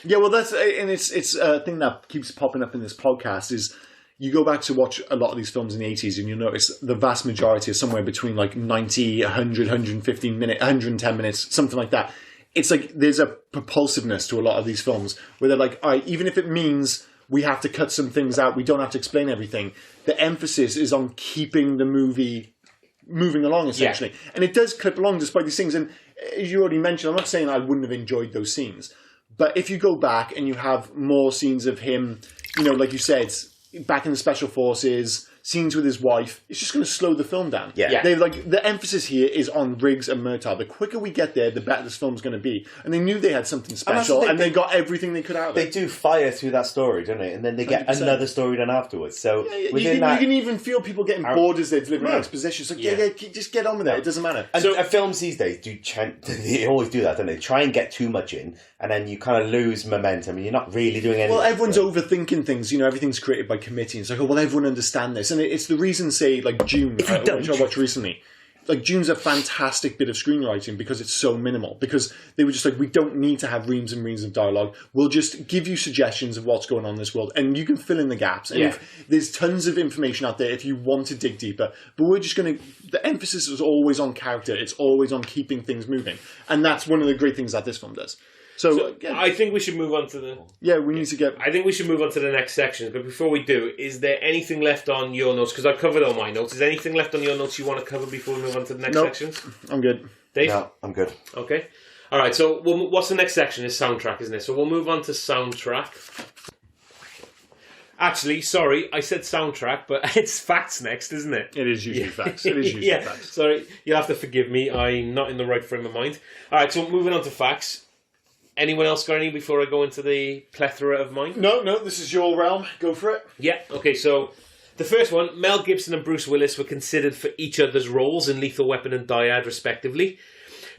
Yeah, well, it's a thing that keeps popping up in this podcast is you go back to watch a lot of these films in the 80s and you'll notice the vast majority are somewhere between like 90, 100, 115 minutes, 110 minutes, something like that. It's like there's a propulsiveness to a lot of these films where they're like, all right, even if it means we have to cut some things out, we don't have to explain everything, the emphasis is on keeping the movie moving along, essentially. Yeah. And it does clip along despite these things. And as you already mentioned, I'm not saying I wouldn't have enjoyed those scenes. But if you go back and you have more scenes of him, like you said, back in the Special Forces, scenes with his wife, it's just going to slow the film down. Yeah. They the emphasis here is on Riggs and Murtaugh. The quicker we get there, the better this film's going to be. And they knew they had something special, and they got everything they could out of it. They do fire through that story, don't they? And then they get 100%. Another story done afterwards. So you can even feel people getting bored as they're delivering exposition. It's like, just get on with it. It doesn't matter. And films these days they always do that, don't they? Try and get too much in, and then you kind of lose momentum, and you're not really doing anything. Well, everyone's overthinking things. Everything's created by committee. It's like, well, everyone understands this, and it's the reason. Say like Dune, which I watched recently. Like Dune's a fantastic bit of screenwriting because it's so minimal. Because they were just like, we don't need to have reams and reams of dialogue. We'll just give you suggestions of what's going on in this world, and you can fill in the gaps. And if there's tons of information out there if you want to dig deeper. But we're just going to. The emphasis is always on character. It's always on keeping things moving, and that's one of the great things that this film does. So I think we should move on to the... Yeah, we need to get... I think we should move on to the next section. But before we do, is there anything left on your notes? Because I've covered all my notes. Is there anything left on your notes you want to cover before we move on to the next sections? I'm good. Dave? No, I'm good. Okay. All right, so what's the next section? Is soundtrack, isn't it? So we'll move on to soundtrack. Actually, sorry, I said soundtrack, but it's facts next, isn't it? It is usually facts. It is usually facts. Sorry, you'll have to forgive me. I'm not in the right frame of mind. All right, so moving on to facts. Anyone else got any before I go into the plethora of mine? No, this is your realm. Go for it. Yeah, okay, so the first one, Mel Gibson and Bruce Willis were considered for each other's roles in Lethal Weapon and Die Hard, respectively.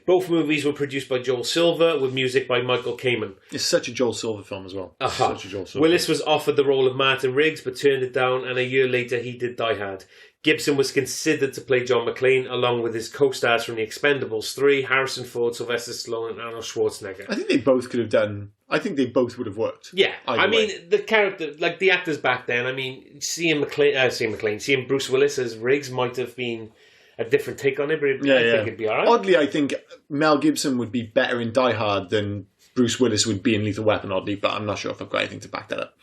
Both movies were produced by Joel Silver, with music by Michael Kamen. It's such a Joel Silver film as well. Such a Joel Silver Willis was offered the role of Martin Riggs, but turned it down, and a year later he did Die Hard. Gibson was considered to play John McClane, along with his co-stars from The Expendables 3, Harrison Ford, Sylvester Stallone, and Arnold Schwarzenegger. I think they both could have done... I think they both would have worked. Yeah, I mean, the character, like the actors back then, I mean, seeing Bruce Willis as Riggs might have been a different take on it, but I think it'd be alright. Oddly, I think Mel Gibson would be better in Die Hard than Bruce Willis would be in Lethal Weapon, oddly, but I'm not sure if I've got anything to back that up.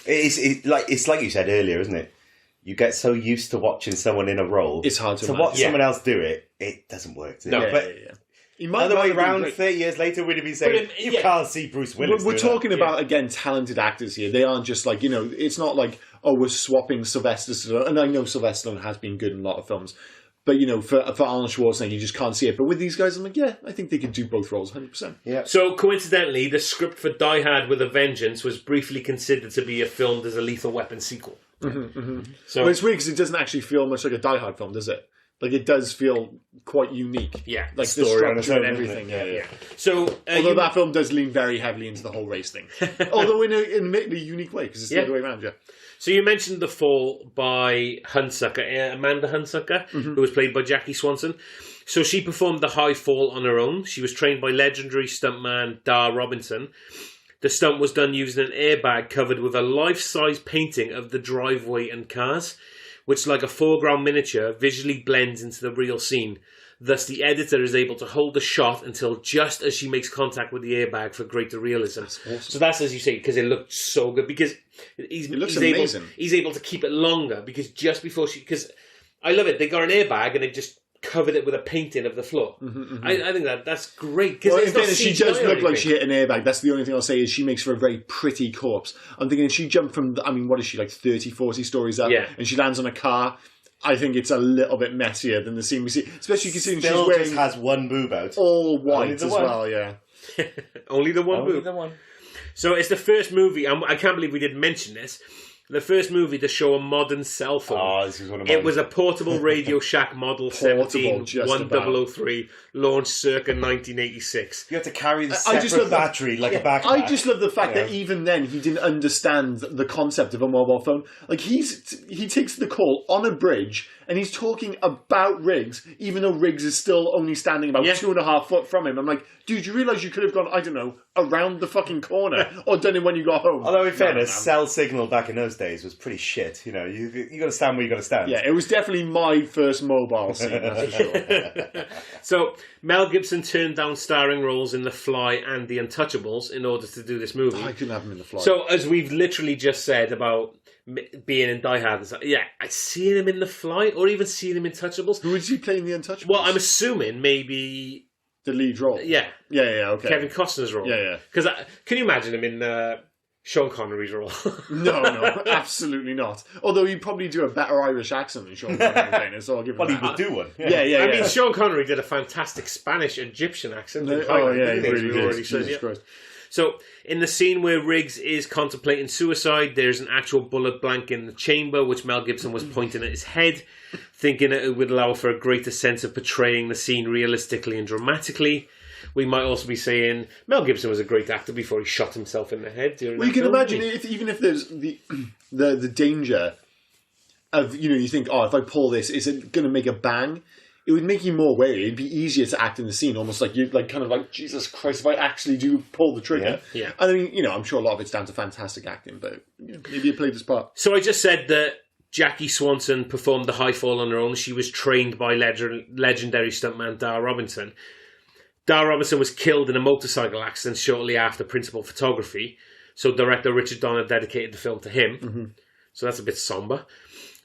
It's like you said earlier, isn't it? You get so used to watching someone in a role. It's hard to watch someone else do it. It doesn't work. Does it? No, Other way around, 30 years later, we'd have been saying, you can't see Bruce Willis. We're talking about, again, talented actors here. They aren't just like, it's not like, we're swapping Sylvester Stallone. And I know Sylvester Stallone has been good in a lot of films. But, for Arnold Schwarzenegger, you just can't see it. But with these guys, I'm like, I think they could do both roles, 100%. Yeah. So, coincidentally, the script for Die Hard with a Vengeance was briefly considered to be filmed as a Lethal Weapon sequel. So, well, it's weird because it doesn't actually feel much like a Die Hard film, does it? Like, it does feel quite unique. Yeah. Like, the structure and everything. Yeah. So, although that film does lean very heavily into the whole race thing. Although in an admittedly unique way, because it's the other way around, So you mentioned The Fall by Hunsucker, Amanda Hunsucker, who was played by Jackie Swanson. So she performed the high fall on her own. She was trained by legendary stuntman Dar Robinson. The stunt was done using an airbag covered with a life-size painting of the driveway and cars, which, like a foreground miniature, visually blends into the real scene. Thus, the editor is able to hold the shot until just as she makes contact with the airbag for greater realism. That's awesome. So that's, as you say, because it looked so good. Because he's able to keep it longer, because just before because I love it. They got an airbag and they just covered it with a painting of the floor. I think that's great. Well, in fairness, she does look like she hit an airbag. That's the only thing I'll say is she makes for a very pretty corpse. I'm thinking if she jumped from, what is she, like 30, 40 stories up? Yeah. And she lands on a car, I think it's a little bit messier than the scene we see. Especially considering she's Still wearing just has one boob out. all white as well, yeah. Only the one Only boob. the one. So it's the first movie, and I can't believe we didn't mention this, The first movie to show a modern cell phone. Oh, this is one of mine. It was a portable Radio Shack Model Portable, 17-1003, launched circa 1986. You have to carry the I just separate love that- battery like a backpack. I just love the fact that even then he didn't understand the concept of a mobile phone. Like he takes the call on a bridge and he's talking about Riggs, even though Riggs is still only standing about 2.5 foot from him. I'm like, dude, you realise you could have gone, I don't know, around the fucking corner or done it when you got home. Although in fairness, cell signal back in those days was pretty shit. You know, you got to stand where you got to stand. Yeah, it was definitely my first mobile scene, that's for sure. So, Mel Gibson turned down starring roles in The Fly and The Untouchables in order to do this movie. I couldn't have him in the fly. So, as we've literally just said about being in Die Hard, I'd seen him in The Fly or even seen him in Touchables. Who was he playing the Untouchables? Well, I'm assuming maybe... the lead role? Yeah. Yeah, okay. Kevin Costner's role. Yeah. Because can you imagine him in Sean Connery's role? No, absolutely not. Although he'd probably do a better Irish accent than Sean Connery, so I'll give him Well, he that. would do one. Yeah. I mean, Sean Connery did a fantastic Spanish-Egyptian accent. Oh, yeah, he didn't really we did. already said, Jesus Christ. So, in the scene where Riggs is contemplating suicide, there's an actual bullet blank in the chamber, which Mel Gibson was pointing at his head, thinking that it would allow for a greater sense of portraying the scene realistically and dramatically. We might also be saying Mel Gibson was a great actor before he shot himself in the head during Well, you that can film, imagine didn't even if there's the danger of, you think, if I pull this, is it going to make a bang? It would make you more wary. It'd be easier to act in the scene, almost like you'd kind of like, Jesus Christ, if I actually do pull the trigger. Yeah. I mean, I'm sure a lot of it's down to fantastic acting, but maybe it played his part. So I just said that Jackie Swanson performed the high fall on her own. She was trained by legendary stuntman Dar Robinson. Dar Robinson was killed in a motorcycle accident shortly after principal photography, so director Richard Donner dedicated the film to him. Mm-hmm. So that's a bit somber.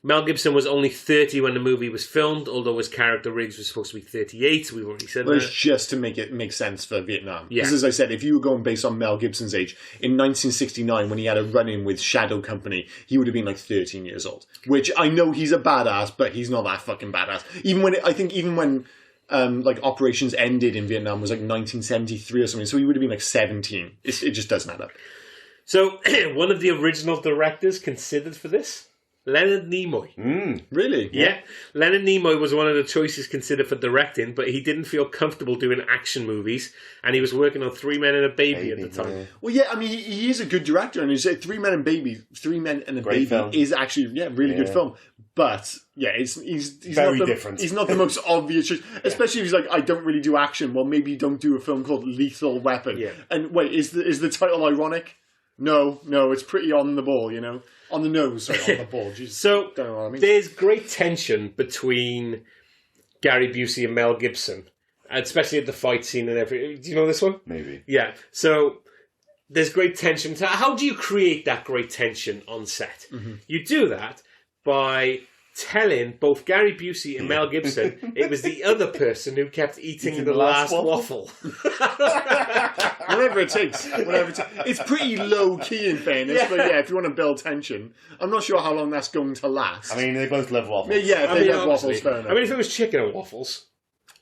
Mel Gibson was only 30 when the movie was filmed, although his character Riggs was supposed to be 38. We've already said Well, that. it's just to make it make sense for Vietnam. Yeah. Because as I said, if you were going based on Mel Gibson's age, in 1969, when he had a run-in with Shadow Company, he would have been like 13 years old. Which I know he's a badass, but he's not that fucking badass. Even when operations ended in Vietnam was like 1973 or something, so he would have been like 17. It just doesn't add up. So, one of the original directors considered for this, Leonard Nimoy. Really? Yeah. Leonard Nimoy was one of the choices considered for directing, but he didn't feel comfortable doing action movies, and he was working on Three Men and a Baby at the time. Yeah. Well, yeah, I mean, he is a good director, and he's Three Men and a Baby film. is actually really good film. But yeah, he's Very not different. He's not the most obvious choice, especially if he's like, I don't really do action. Well, maybe don't do a film called Lethal Weapon. Yeah. And wait, is the title ironic? No, it's pretty on the ball, on the nose. Sorry, on the ball. Jesus, So, don't know what I mean. there's great tension between Gary Busey and Mel Gibson, especially at the fight scene and everything. Do you know this one? Maybe. Yeah. So, there's great tension. So how do you create that great tension on set? Mm-hmm. You do that by telling both Gary Busey and Mel Gibson it was the other person who kept eating the last waffle. Whatever it takes. It's pretty low key in fairness, but yeah, if you want to build tension, I'm not sure how long that's going to last. I mean, they both love waffles. Yeah, if they love honestly, waffles, fair enough. I mean, if it was chicken and waffles.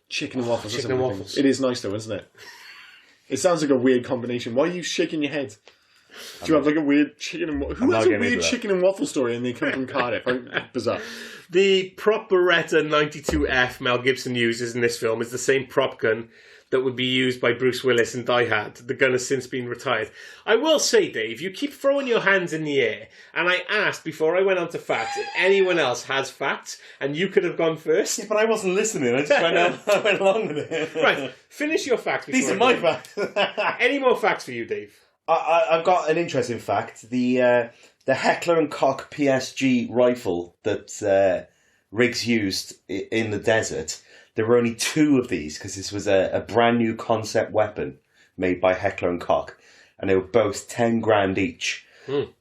Chicken and waffles. Chicken and waffles. It is nice though, isn't it? It sounds like a weird combination. Why are you shaking your head? Do you have like a weird chicken and waffle? Who has a weird chicken and waffle story and they come from Cardiff? Bizarre. The prop Beretta 92F Mel Gibson uses in this film is the same prop gun that would be used by Bruce Willis in Die Hard. The gun has since been retired. I will say, Dave, you keep throwing your hands in the air, and I asked before I went on to facts if anyone else has facts, and you could have gone first. Yeah, but I wasn't listening. I just I went along with it. Right, finish your facts. These are my facts. Any more facts for you, Dave? I've got an interesting fact. The Heckler & Koch PSG rifle that Riggs used in the desert, there were only 2 of these because this was a brand new concept weapon made by Heckler & Koch, and they were both 10 grand each.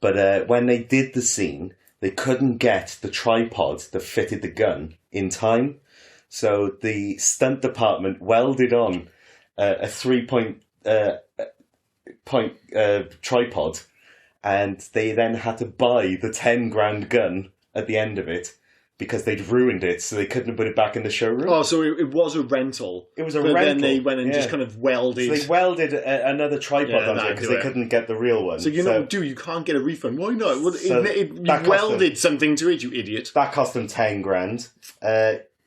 But when they did the scene, they couldn't get the tripod that fitted the gun in time, so the stunt department welded on a 3-point tripod, and they then had to buy the 10 grand gun at the end of it because they'd ruined it, so they couldn't put it back in the showroom. Oh, so it was a rental. It was a but rental. Then they went and just kind of welded. So they welded another tripod onto it because they couldn't get the real one. So you can't get a refund. Why not? Well, So you welded something to it, you idiot. That cost them 10 grand.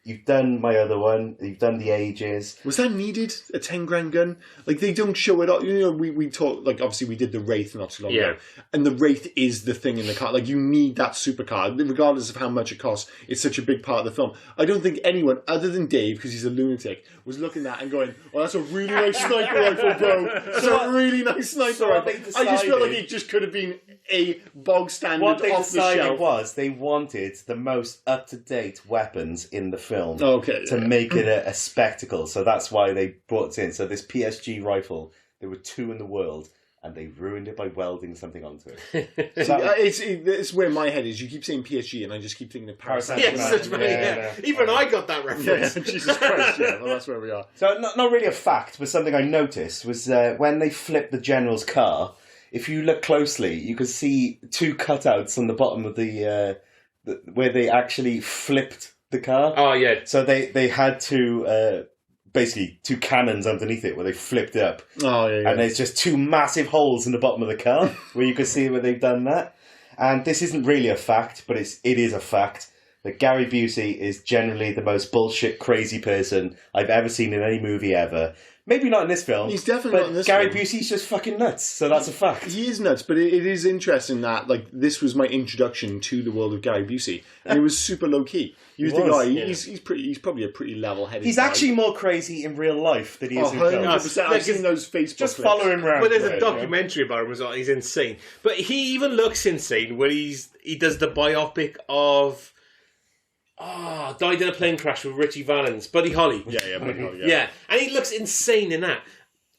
You've done my other one. You've done The Ages. Was that needed? A 10 grand gun? Like, they don't show it all. You know, we talked, like, obviously we did the Wraith not too long ago. And the Wraith is the thing in the car. Like, you need that supercar, regardless of how much it costs. It's such a big part of the film. I don't think anyone, other than Dave, because he's a lunatic, was looking at that and going, oh, that's a really nice sniper rifle, bro. That's a really nice sniper rifle. I just feel like it just could have been a bog standard What they off the decided shelf. was they wanted the most up-to-date weapons in the film to make it a spectacle. So that's why they brought it in. So this PSG rifle, there were 2 in the world, and they ruined it by welding something onto it. So it's where my head is. You keep saying PSG, and I just keep thinking of Paris Yes, Saint-Germain. that's right. Yeah. Even I got that reference. Yeah, Jesus Christ, well, that's where we are. So not really a fact, but something I noticed was when they flipped the general's car, if you look closely, you can see 2 cutouts on the bottom of the where they actually flipped the car. Oh, yeah. So they had to basically 2 cannons underneath it where they flipped it up. Oh, yeah. And there's just 2 massive holes in the bottom of the car where you can see where they've done that. And this isn't really a fact, but it is a fact that Gary Busey is generally the most bullshit, crazy person I've ever seen in any movie ever. Maybe not in this film. He's definitely not in this Gary film. Busey's just fucking nuts, so that's a fact. He is nuts, but it is interesting that, like, this was my introduction to the world of Gary Busey, and it was super low key. You think, he's probably a pretty level-headed. He's guy. actually more crazy in real life than he is in film. 100%. I've seen those Facebook Just clips. follow him around. But there's a documentary about him as well. He's insane. But he even looks insane where he does the biopic of died in a plane crash with Richie Valens, Buddy Holly. Yeah, Buddy Holly, Yeah, and he looks insane in that.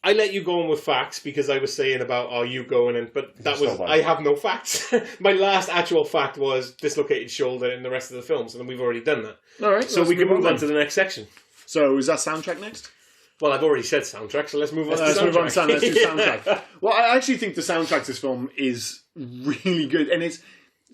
I let you go on with facts because I was saying about you going in, but that was I have no facts. My last actual fact was dislocated shoulder in the rest of the films, and we've already done that. All right, so we can move on to the next section. So is that soundtrack next? Well, I've already said soundtrack, so let's move on. Let's do soundtrack. Well, I actually think the soundtrack to this film is really good, and it's.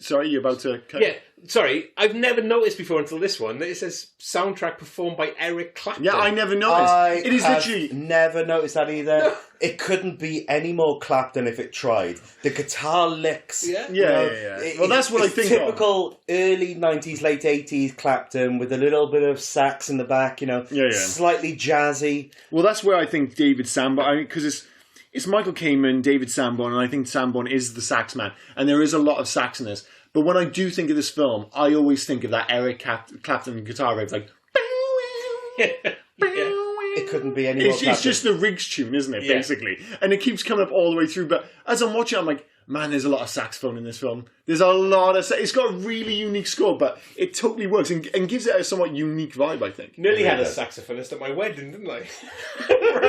Sorry, you're about to cut. Yeah, sorry. I've never noticed before until this one that it says soundtrack performed by Eric Clapton. Yeah, I never noticed. It is literally never noticed that either. No. It couldn't be any more Clapton if it tried. The guitar licks. Yeah. Well, that's what I think. Typical early 90s, late 80s Clapton with a little bit of sax in the back. Slightly jazzy. Well, that's where I think David Sanborn, because it's Michael Kamen, David Sanborn, and I think Sanborn is the sax man. And there is a lot of sax in this. But when I do think of this film, I always think of that Eric Clapton guitar riff, like... It couldn't be any more It's just the Riggs tune, isn't it, basically? And it keeps coming up all the way through. But as I'm watching, I'm like, man, there's a lot of saxophone in this film. There's a lot of... It's got a really unique score, but it totally works and gives it a somewhat unique vibe, I think. Nearly had a saxophonist at my wedding, didn't I?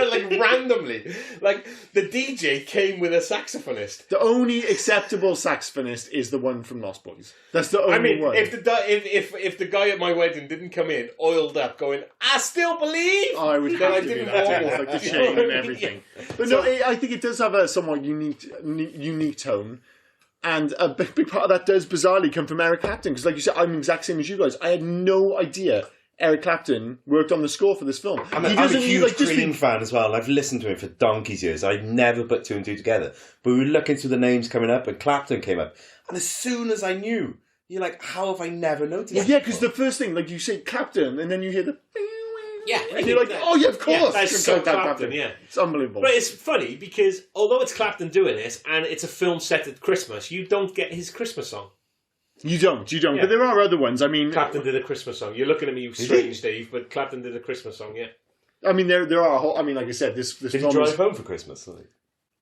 Like, randomly. Like, the DJ came with a saxophonist. The only acceptable saxophonist is the one from Lost Boys. That's the only one. If the guy at my wedding didn't come in, oiled up, going, I still believe! I would have to do that, like the chain and everything. But no, I think it does have a somewhat unique tone. And a big part of that does bizarrely come from Eric Clapton. Because like you said, I'm the exact same as you guys. I had no idea Eric Clapton worked on the score for this film. I'm a huge Cream fan as well. I've listened to him for donkey's years. I never put 2 and 2 together. But we were looking through the names coming up and Clapton came up. And as soon as I knew, you're like, how have I never noticed that? Yeah, because the first thing, like you say Clapton, and then you hear the... Yeah, and you're like, oh yeah, of course. Yeah, that's so Clapton, yeah. It's unbelievable. But it's funny because although it's Clapton doing this and it's a film set at Christmas, you don't get his Christmas song. You don't. Yeah. But there are other ones. I mean, Clapton did a Christmas song. You're looking at me strange, Dave, but Clapton did a Christmas song, yeah. I mean, there are a whole... I mean, like I said, this did film you drive home for Christmas?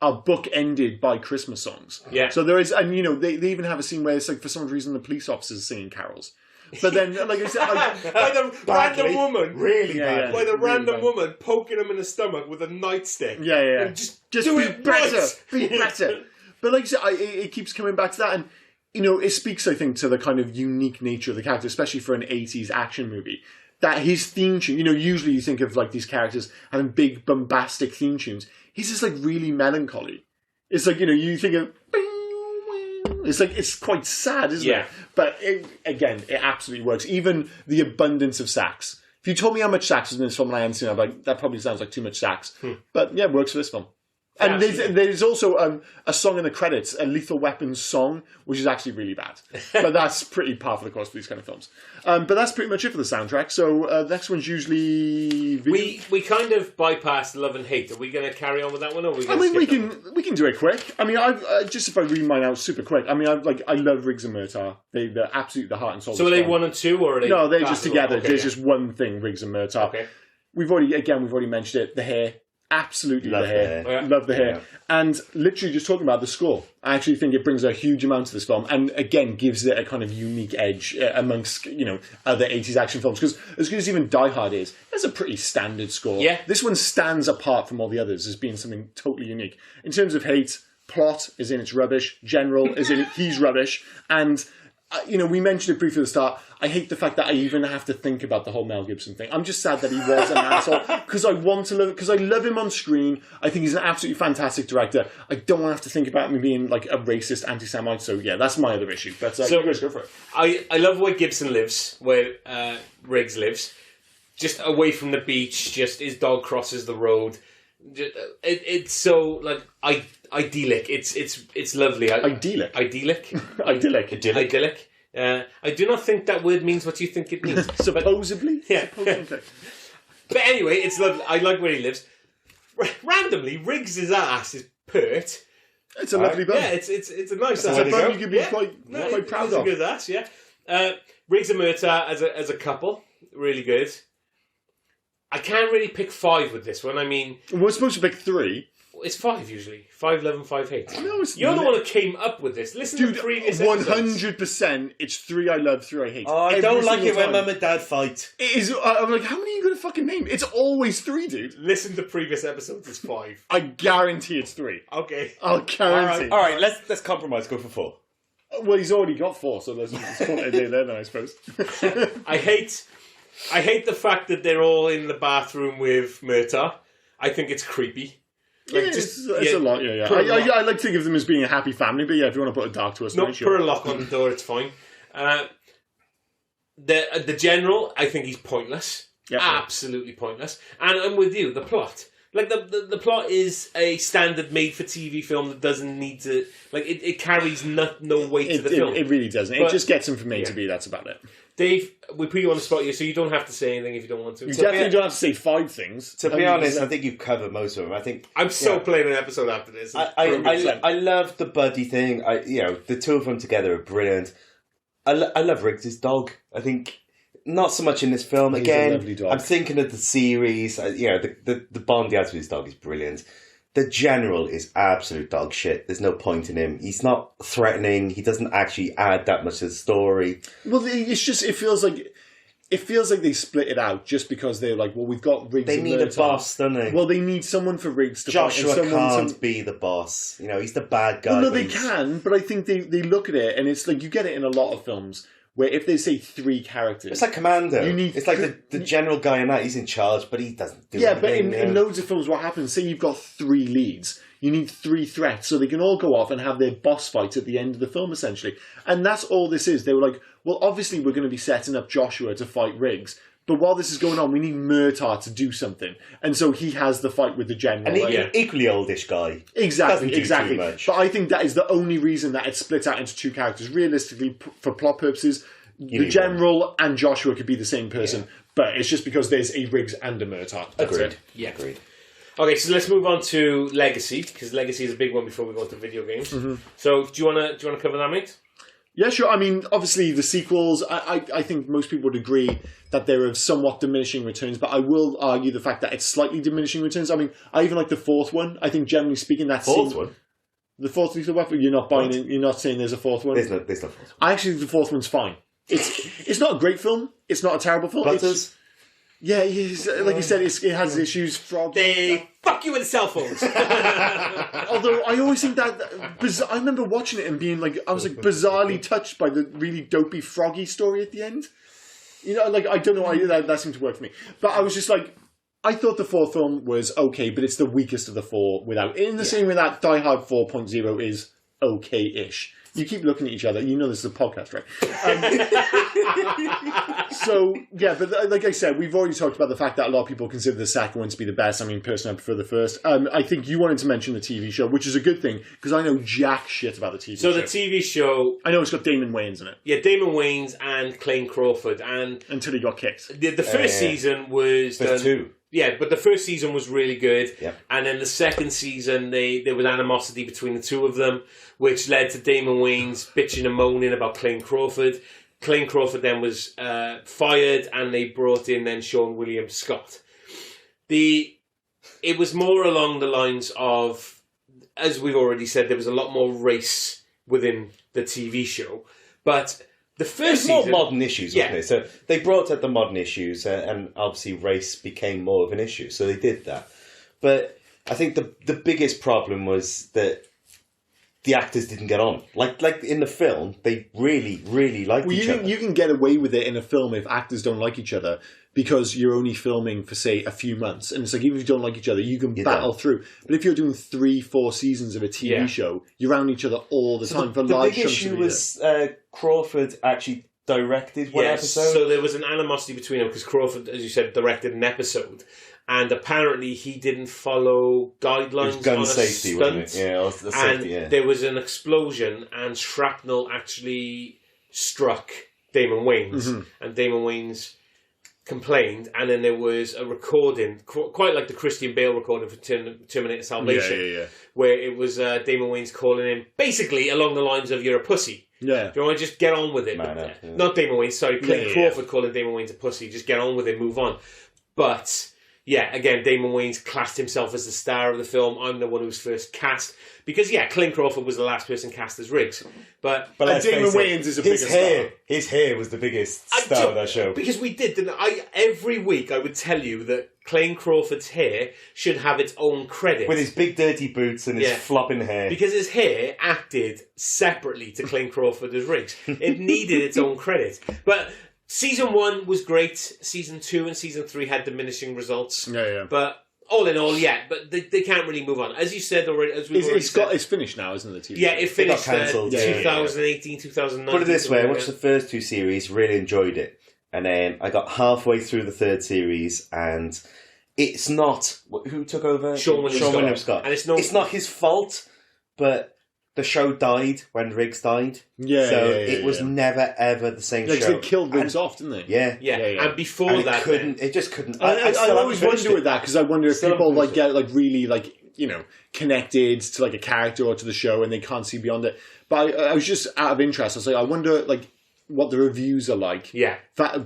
A book ended by Christmas songs. Yeah. So there is... And, they even have a scene where it's like, for some reason, the police officers singing carols. But then, like I said... by the random woman. Really bad. By the random woman poking him in the stomach with a nightstick. Yeah. And just do it better. Right. Be better. But like I said, it keeps coming back to that. And, it speaks, I think, to the kind of unique nature of the character, especially for an 80s action movie. That his theme tune, usually you think of like these characters having big bombastic theme tunes. He's just like really melancholy. It's like, you think of... It's quite sad, isn't it? But again, it absolutely works. Even the abundance of sax. If you told me how much sax was in this film and I hadn't seen it, I'd be like, that probably sounds like too much sax. But yeah, it works for this film. And there's also a song in the credits, a Lethal Weapons song, which is actually really bad. But that's pretty par for the course for these kind of films. But that's pretty much it for the soundtrack. So the next one's usually... We kind of bypassed Love and Hate. Are we going to carry on with that one? Or are we going to we can do it quick. I mean, just if I read mine out super quick. I mean, I love Riggs and Murtaugh. They're absolutely the heart and soul. So are they 1 and 2, or are they? No, they're just together. Okay, there's just one thing, Riggs and Murtaugh. Okay. We've already mentioned it. The hair. Absolutely love the hair. Oh, yeah. Love the hair. And literally just talking about the score, I actually think it brings a huge amount to this film and again gives it a kind of unique edge amongst, other 80s action films. Because as good as even Die Hard is, it's a pretty standard score. Yeah. This one stands apart from all the others as being something totally unique. In terms of hate, plot is in its rubbish. General is in he's rubbish. And we mentioned it briefly at the start. I hate the fact that I even have to think about the whole Mel Gibson thing. I'm just sad that he was an asshole because I love him on screen. I think he's an absolutely fantastic director. I don't want to have to think about him being like a racist anti-Semite. So yeah, that's my other issue. But so go for it. I love where Gibson lives, where Riggs lives, just away from the beach. Just his dog crosses the road. It's so like idyllic. It's lovely. Idyllic. I do not think that word means what you think it means. Supposedly. Yeah. But anyway, it's lovely. I like where he lives. Randomly, Riggs' ass is pert. It's a lovely bum. Yeah, it's a nice ass. It's a bum you could be quite proud of. It's a good ass, yeah. Riggs and Murtaugh as a couple, really good. I can't really pick 5 with this one. I mean... We're supposed to pick 3. It's 5 usually. 5 love and 5 hate. No, You're the one who came up with this. Listen to the previous episodes. 100% it's 3 I love, 3 I hate. Oh, I don't like it when Mum and Dad fight. It is, I'm like, how many are you going to fucking name? It's always 3, dude. Listen to previous episodes, it's 5. I guarantee it's 3. Okay. I'll guarantee. All right, let's compromise. Go for 4. Well, he's already got 4, so there's one a day there then, I suppose. I hate the fact that they're all in the bathroom with Murtaugh. I think it's creepy. Like, it's a lot, yeah. I like to think of them as being a happy family, but yeah, if you want to put a dark twist on it, sure. Put a lock on the door, it's fine. The general, I think he's pointless. Yep. Absolutely pointless. And I'm with you, the plot. Like, the plot is a standard made-for-TV film that doesn't need to... Like, it carries no weight to the film. It really doesn't. It just gets him from A to B, that's about it. Dave, we put you on the spot here, so you don't have to say anything if you don't want to. You definitely don't have to say 5 things. To be honest, I think you've covered most of them. I'm playing an episode after this. I love the buddy thing. The two of them together are brilliant. I love Riggs' dog. I think not so much in this film. He's again, a lovely dog. I'm thinking of the series. The bond he has with his dog is brilliant. The general is absolute dog shit. There's no point in him. He's not threatening. He doesn't actually add that much to the story. Well, it's just it feels like they split it out just because they're like, well, we've got Riggs. They need a boss, don't they? Well, they need someone for Riggs to Joshua fight. can't be the boss. He's the bad guy. Well, no, they can, but I think they look at it and it's like you get it in a lot of films. Where if they say 3 characters... It's like Commando. It's like the general guy in that, he's in charge, but he doesn't do anything. But in loads of films, what happens, say you've got 3 leads, you need 3 threats, so they can all go off and have their boss fight at the end of the film, essentially. And that's all this is. They were like, well, obviously we're going to be setting up Joshua to fight Riggs, but while this is going on, we need Murtaugh to do something. And so he has the fight with the general. And an equally oldish guy. Exactly. Too much. But I think that is the only reason that it's split out into 2 characters. Realistically, for plot purposes, the general and Joshua could be the same person, but it's just because there's a Riggs and a Murtaugh. Agreed. Yeah. Agreed. Okay, so let's move on to Legacy, because Legacy is a big one before we go into video games. Mm-hmm. So do you want to cover that, mate? Yeah, sure. I mean, obviously the sequels, I think most people would agree that they're of somewhat diminishing returns, but I will argue the fact that it's slightly diminishing returns. I mean, I even like the 4th one. I think generally speaking, that fourth one? The 4th Lethal Weapon, you're not buying it, you're not saying there's a 4th one? There's no 4th one. I actually think the 4th one's fine. It's not a great film. It's not a terrible film. Butters? Yeah, like you said, it has issues. They fuck you with cell phones. Although I always think that I remember watching it and being like, I was like bizarrely touched by the really dopey Froggy story at the end. I don't know why that seemed to work for me. But I was just like, I thought the 4th film was okay, but it's the weakest of the 4 without. In the same way that Die Hard 4.0 is okay-ish. You keep looking at each other. You know this is a podcast, right? So, yeah, but like I said, we've already talked about the fact that a lot of people consider the second one to be the best. I mean, personally, I prefer the first. I think you wanted to mention the TV show, which is a good thing, because I know jack shit about the TV show. So the TV show... I know it's got Damon Wayans in it. Yeah, Damon Wayans and Clayne Crawford. And until he got kicked. The first season was... There's two. Yeah, but the first season was really good. Yep. And then the second season, there was animosity between the two of them, which led to Damon Wayans bitching and moaning about Clayne Crawford. Clayne Crawford then was fired, and they brought in then Sean William Scott. It was more along the lines of, as we've already said, there was a lot more race within the TV show. But the first season... more modern issues, wasn't it? So they brought up the modern issues, and obviously race became more of an issue. So they did that. But I think the biggest problem was that the actors didn't get on. Like in the film, they really, really liked each other. You can get away with it in a film if actors don't like each other, because you're only filming for, say, a few months. And it's like, even if you don't like each other, you can battle through. But if you're doing 3-4 seasons of a TV show, you're around each other all the time for live The big issue was Crawford actually directed one episode. So there was an animosity between them, because Crawford, as you said, directed an episode. And apparently he didn't follow guidelines. It was gun on safety, stunt, wasn't it? Yeah, the safety, and there was an explosion, and shrapnel actually struck Damon Wayans, and Damon Wayans complained, and then there was a recording, quite like the Christian Bale recording for Terminator Salvation, where it was Damon Wayans calling him, basically along the lines of, "You're a pussy." Yeah. Do you want to just get on with it? Not Damon Wayans, sorry, Clayne Crawford calling Damon Wayans a pussy. Just get on with it, move on. But... yeah, again, Damon Wayans classed himself as the star of the film. I'm the one who was first cast. Because, Clayne Crawford was the last person cast as Riggs. But Damon Wayans is a bigger star. His hair was the biggest star of that show. Because we did, didn't I? Every week I would tell you that Clayne Crawford's hair should have its own credit. With his big dirty boots and his flopping hair. Because his hair acted separately to Clayne Crawford as Riggs. It needed its own credit. But... Season 1 was great. Season 2 and Season 3 had diminishing results. Yeah. But all in all, but they can't really move on. As you said already, it's finished now, isn't it? Yeah, it finished 2018, 2019. Put it this way, I watched the first 2 series, really enjoyed it. And then I got halfway through the 3rd series, and it's not... Who took over? Sean William Scott. And it's not his fault, but... the show died when Riggs died. It was never, ever the same show. They killed Riggs off, didn't they? Yeah. And before that... it just couldn't... I always wonder with that, because I wonder if people get really connected to a character or to the show and they can't see beyond it. But I was just out of interest. I was like, I wonder what the reviews are like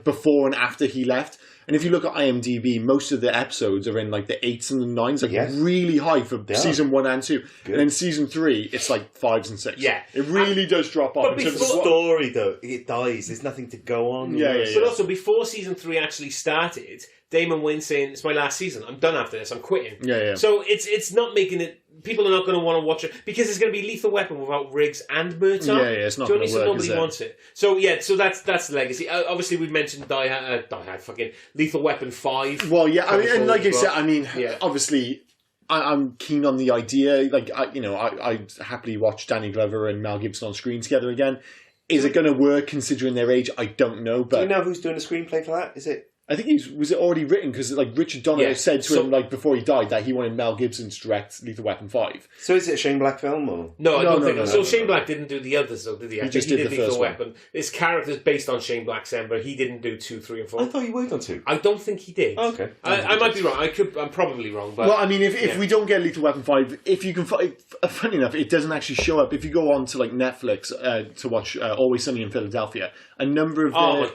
before and after he left. And if you look at IMDb, most of the episodes are in the 8s and the 9s, really high for season 1 and 2. Good. And then season 3, it's 5s and 6. Yeah. It really does drop off. But before the story, though, it dies. There's nothing to go on. But also, before season 3 actually started, Damon Wayans saying, "It's my last season. I'm done after this. I'm quitting." So it's not making it... People are not going to want to watch it because it's going to be Lethal Weapon without Riggs and Murtaugh. It's not going to work. Nobody wants it. So that's the legacy. Obviously, we mentioned Die Hard, fucking Lethal Weapon 5. Well, I mean, and like I said, obviously, I'm keen on the idea. I'd happily watch Danny Glover and Mel Gibson on screen together again. Is it going to work considering their age? I don't know. But do you know who's doing the screenplay for that? Is it? I think was it already written because Richard Donner said to him before he died that he wanted Mel Gibson to direct Lethal Weapon 5. So is it a Shane Black film or? No, I don't think so. So Shane Black didn't do the others though, did he? He just did the Lethal first Weapon. one. His character's based on Shane Black's but he didn't do 2, 3, and 4. I thought he worked on 2. I don't think he did. Oh, okay. I might be wrong. I'm probably wrong. But well, I mean, if we don't get Lethal Weapon 5, if you can find, funny enough, it doesn't actually show up. If you go on to Netflix to watch Always Sunny in Philadelphia, a number of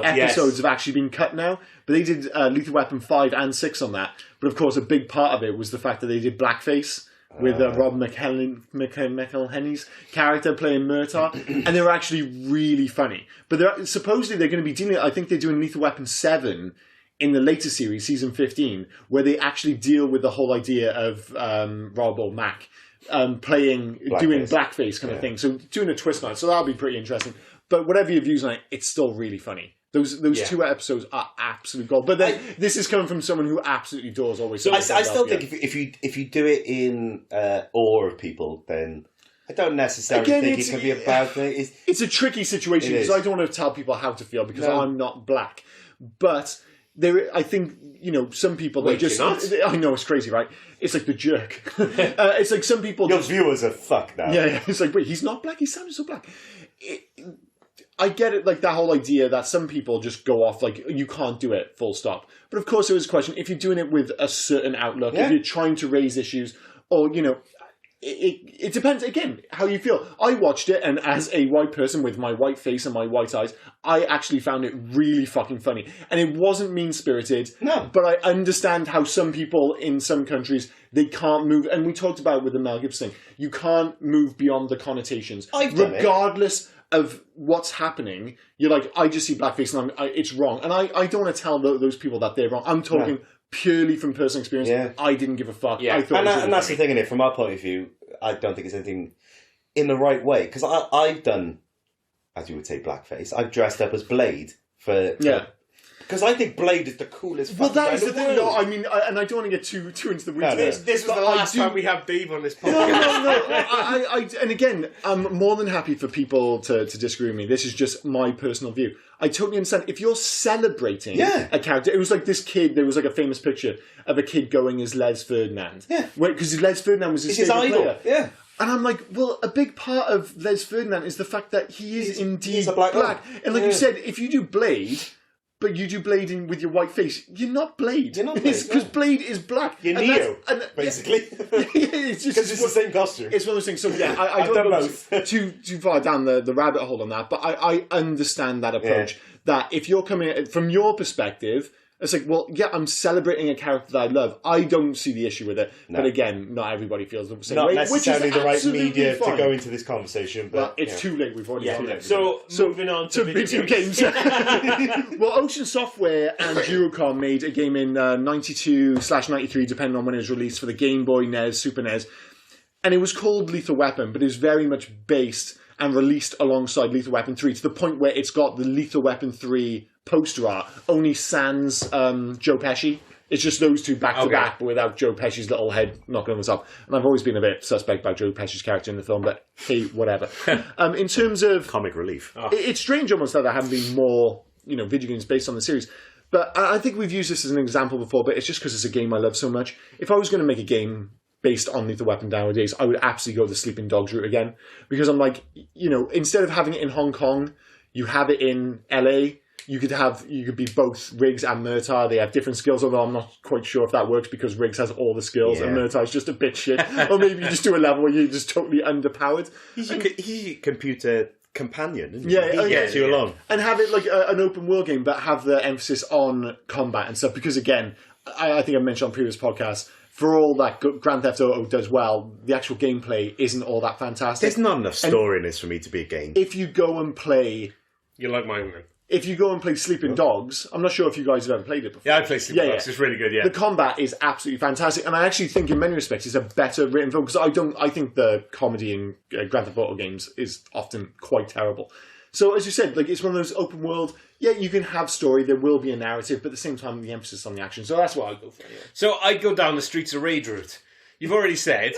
episodes have actually been cut now. But they did Lethal Weapon 5 and 6 on that. But of course, a big part of it was the fact that they did blackface with Rob McElhenney's character playing Murtaugh. And they were actually really funny. But supposedly they're going to be dealing... I think they're doing Lethal Weapon 7 in the later series, season 15, where they actually deal with the whole idea of Rob or Mac doing blackface kind of thing. So doing a twist on it. So that'll be pretty interesting. But whatever your views on it, it's still really funny. Those 2 episodes are absolute gold. But then this is coming from someone who absolutely adores Always. So I still think if you do it in awe of people, then I don't necessarily think it can be a bad thing. It's a tricky situation because I don't want to tell people how to feel because I'm not black. But I think, some people... Wait, just, you're not? I know, it's crazy, right? It's like The Jerk. It's like some people... Your viewers are fucked now. Yeah, it's like, wait, he's not black? He sounded so black. I get it, like that whole idea that some people just go off, like, you can't do it, full stop. But of course there is a question, if you're doing it with a certain outlook, if you're trying to raise issues, or, it depends, again, how you feel. I watched it, and as a white person with my white face and my white eyes, I actually found it really fucking funny. And it wasn't mean-spirited, but I understand how some people in some countries, they can't move, and we talked about it with the Mel Gibson thing, you can't move beyond the connotations. Regardless of what's happening, you're like, I just see blackface and it's wrong. And I don't want to tell those people that they're wrong. I'm talking purely from personal experience. Yeah. I didn't give a fuck. Yeah. I thought And that's the thing, innit? From our point of view, I don't think it's anything in the right way. Because I've done, as you would say, blackface. I've dressed up as Blade for because I think Blade is the coolest. Well, that is the the thing. No, I mean, and I don't want to get too into the weeds. This was the last time we have Dave on this podcast. No. And again, I'm more than happy for people to disagree with me. This is just my personal view. I totally understand. If you're celebrating a character, it was like this kid, there was like a famous picture of a kid going as Les Ferdinand. Yeah. Because Les Ferdinand was his favourite idol. player. Yeah. And I'm like, well, a big part of Les Ferdinand is the fact that he is indeed he's a black. And like you said, if you do Blade... But you do Blade with your white face. You're not Blade. You're not Blade. Because Blade is black. You're Neo, basically. It's just... Because it's the same costume. It's one of those things. So yeah, I don't go too far down the rabbit hole on that, but I understand that approach. That if you're coming at, from your perspective, it's like, well, yeah, I'm celebrating a character that I love. I don't see the issue with it. No. But again, not everybody feels the same way. Not necessarily the right media fine. to go into this conversation. But it's too late. We've already done it. So moving on to video games. Well, Ocean Software and Eurocom made a game in 92/93, depending on when it was released, for the Game Boy, NES, Super NES. And it was called Lethal Weapon, but it was very much based and released alongside Lethal Weapon 3 to the point where it's got the Lethal Weapon 3 poster art, only sans Joe Pesci. It's just those two back to back, but without Joe Pesci's little head knocking on the top. And I've always been a bit suspect about Joe Pesci's character in the film, but hey, whatever. In terms of... Comic relief. It's strange almost that there haven't been more, video games based on the series. But I think we've used this as an example before, but it's just because it's a game I love so much. If I was going to make a game based on Lethal Weapon nowadays, I would absolutely go the Sleeping Dogs route again. Because I'm like, instead of having it in Hong Kong, you have it in LA. You could be both Riggs and Murtaugh. They have different skills, although I'm not quite sure if that works because Riggs has all the skills and Murtaugh's just a bit shit. Or maybe you just do a level where you're just totally underpowered. He's a computer companion, isn't he? Yeah, he gets you along. And have it like an open world game, but have the emphasis on combat and stuff. Because again, I think I mentioned on previous podcasts, for all that Grand Theft Auto does well, the actual gameplay isn't all that fantastic. There's not enough story in this for me to be a game. If you go and play... You like mine, man. If you go and play Sleeping Dogs, I'm not sure if you guys have ever played it before. Yeah, I played Sleeping Dogs. It's really good, The combat is absolutely fantastic, and I actually think in many respects it's a better written film, because I think the comedy in Grand Theft Auto games is often quite terrible. So, as you said, it's one of those open world, you can have story, there will be a narrative, but at the same time, the emphasis on the action. So that's what I go for. Anyway. So I'd go down the Streets of Rage route. You've already said...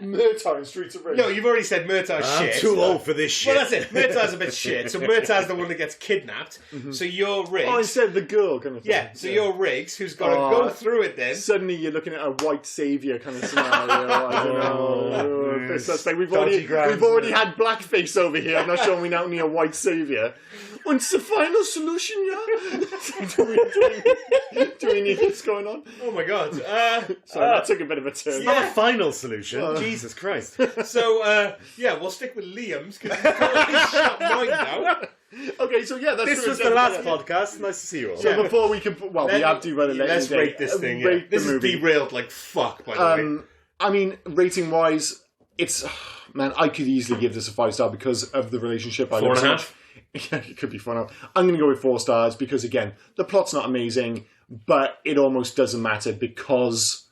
Murtaugh in Streets of Rage. No, you've already said Murtaugh's shit. I'm too old for this shit. Well, that's it. Murtaugh's a bit shit. So Murtaugh's the one that gets kidnapped. Mm-hmm. So you're Riggs. Oh, instead the girl kind of thing. Yeah, so you're Riggs, who's got to go through it then. Suddenly you're looking at a white saviour kind of scenario. I don't know. It's like we've already had blackface over here. I'm not sure we now need a white saviour. What's the final solution, do we need this going on? Oh my god. Sorry, that took a bit of a turn. It's not a final solution. Jesus Christ. So, we'll stick with Liam's, because he's got shut mine now. Okay, so that's this was the last podcast. Nice to see you all. So before we can, we have to run it later. Let's rate this thing. This is derailed like fuck, by the way. I mean, rating wise, it's I could easily give this a 5-star because of the relationship. 4.5. Yeah, it could be 4.5. I'm going to go with 4 stars because again, the plot's not amazing, but it almost doesn't matter because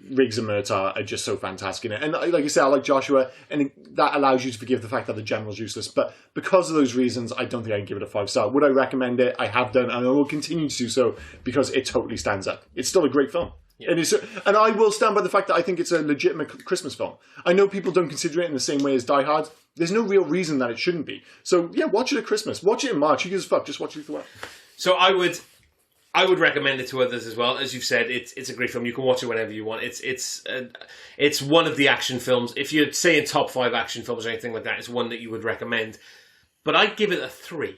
Riggs and Murtaugh are just so fantastic in it. And like I say, I like Joshua, and that allows you to forgive the fact that the general's useless. But because of those reasons, I don't think I can give it a 5-star. Would I recommend it? I have done, and I will continue to do so because it totally stands up. It's still a great film. Yeah. And I will stand by the fact that I think it's a legitimate Christmas film. I know people don't consider it in the same way as Die Hard. There's no real reason that it shouldn't be. So yeah, watch it at Christmas. Watch it in March. Who gives a fuck? Just watch Lethal Weapon. So I would recommend it to others as well. As you've said, it's a great film. You can watch it whenever you want. It's one of the action films. If you're saying top 5 action films or anything like that, it's one that you would recommend. But I'd give it a 3.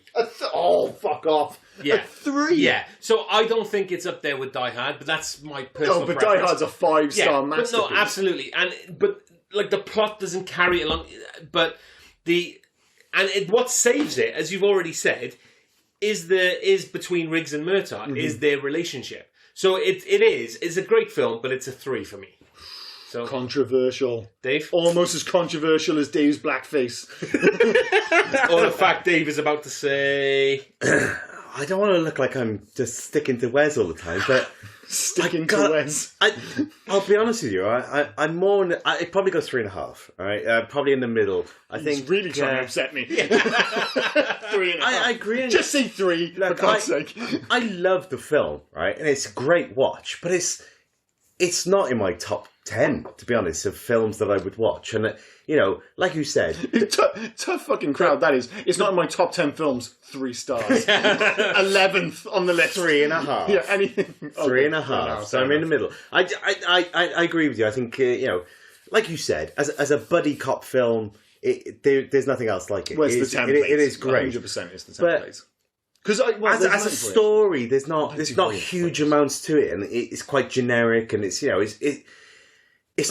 Oh, fuck off. Yeah. A 3? Yeah. So I don't think it's up there with Die Hard, but that's my personal No, but preference. Die Hard's a 5-star masterpiece. But no, absolutely. But like the plot doesn't carry it along. But what saves it, as you've already said, is between Riggs and Murtaugh, is their relationship. So it's a great film, but it's a 3 for me. So Controversial. Dave? Almost as controversial as Dave's blackface. Or the fact Dave is about to say... I don't want to look like I'm just sticking to Wes all the time, but... Sticking to Wes. I'll be honest with you. I'm more. It probably goes 3.5. All right, probably in the middle. I think He's really trying to upset me. 3.5. I agree. Just say 3 for God's sake. I love the film, right, and it's a great watch, but it's not in my top 10, to be honest, of films that I would watch. And like you said, tough fucking crowd that is. It's not in my top 10 films. 3 stars. 11th on the list. 3.5. Yeah, anything. 3.5. So I'm in the middle. I agree with you. I think like you said, as a buddy cop film, there's nothing else like it. Where's the template? It is great. 100% is the template. Because as a story, there's not huge amounts to it, and it's quite generic, and it's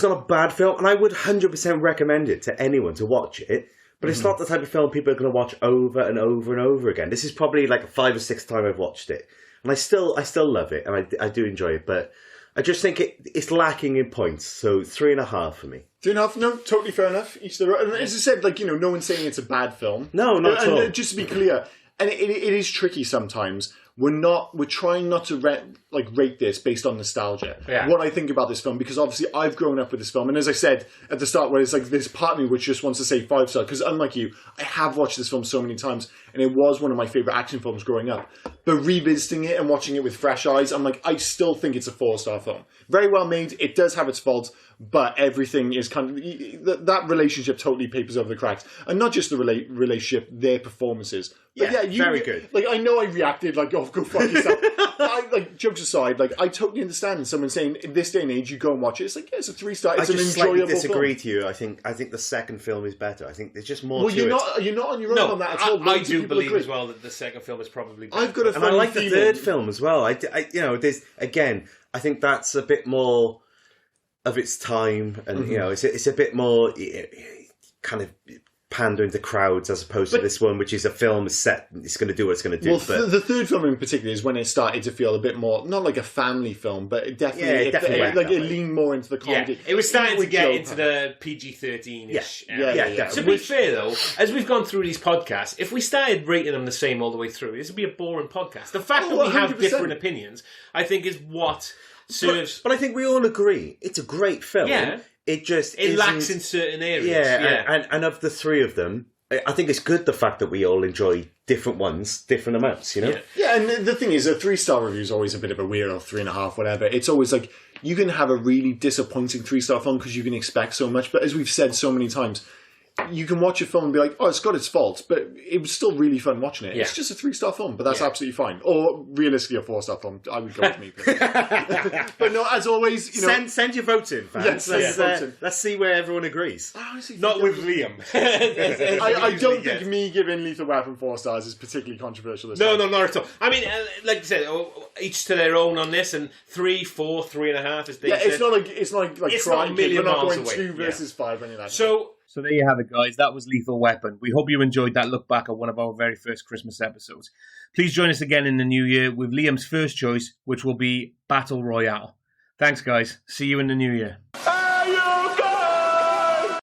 not a bad film, and I would 100% recommend it to anyone to watch it. But it's not the type of film people are going to watch over and over and over again. This is probably like a 5 or 6 time I've watched it, and I still love it, and I do enjoy it. But I just think it's lacking in points, so 3.5 for me. 3.5? No, totally fair enough. Each their own. And as I said, no one's saying it's a bad film. No, not at all. Just to be clear, and it is tricky sometimes. We're trying not to rate this based on nostalgia. Yeah. What I think about this film, because obviously I've grown up with this film, and as I said at the start, where it's like this part of me which just wants to say 5-star, because unlike you, I have watched this film so many times, and it was one of my favourite action films growing up. But revisiting it and watching it with fresh eyes, I'm like, I still think it's a 4-star film. Very well made. It does have its faults, but everything is kind of that relationship totally papers over the cracks, and not just the relationship, their performances. But very good. Like, I know I reacted like, "Oh, go fuck yourself." Jokes aside, I totally understand someone saying in this day and age you go and watch it. It's like, yeah, it's a 3-star. It's an enjoyable disagree film. to you. I think the second film is better. I think there's just more. Well, to you're it. not on your own on that at all. I do believe as well that the second film is probably better. I've got a and I like the third film as well. There's again. I think that's a bit more of its time, and it's a bit more kind of pandering to crowds as opposed to this one, which is a film set. It's going to do what it's going to do. Well, the third film in particular is when it started to feel a bit more, not like a family film, but it definitely it leaned more into the comedy. Yeah, it was starting to get into the PG-13-ish. Yeah. To be fair, though, as we've gone through these podcasts, if we started rating them the same all the way through, this would be a boring podcast. The fact that we have 100%. different opinions, I think, is what serves. But I think we all agree it's a great film. Yeah. It lacks in certain areas. Yeah. And of the 3 of them, I think it's good the fact that we all enjoy different ones, different amounts, Yeah, and the thing is, a 3-star review is always a bit of a weirdo, 3.5, whatever. It's always like, you can have a really disappointing 3-star film because you can expect so much, but as we've said so many times, you can watch a film and be like, oh, it's got its faults, but it was still really fun watching it. Yeah. It's just a 3-star film, but that's absolutely fine. Or realistically, a 4-star film. I would go with me. But no, as always, send your votes in, fans. Yes, let's see where everyone agrees. Not with Liam. I don't think me giving Lethal Weapon 4 stars is particularly controversial. No, not at all. I mean, like you said, each to their own on this, and 3, 4, 3.5 is. Yeah, it's not like it's Crime not a million We're not miles going away. 2 versus 5 or any of that. So there you have it, guys. That was Lethal Weapon. We hope you enjoyed that look back at one of our very first Christmas episodes. Please join us again in the new year with Liam's first choice, which will be Battle Royale. Thanks, guys. See you in the new year.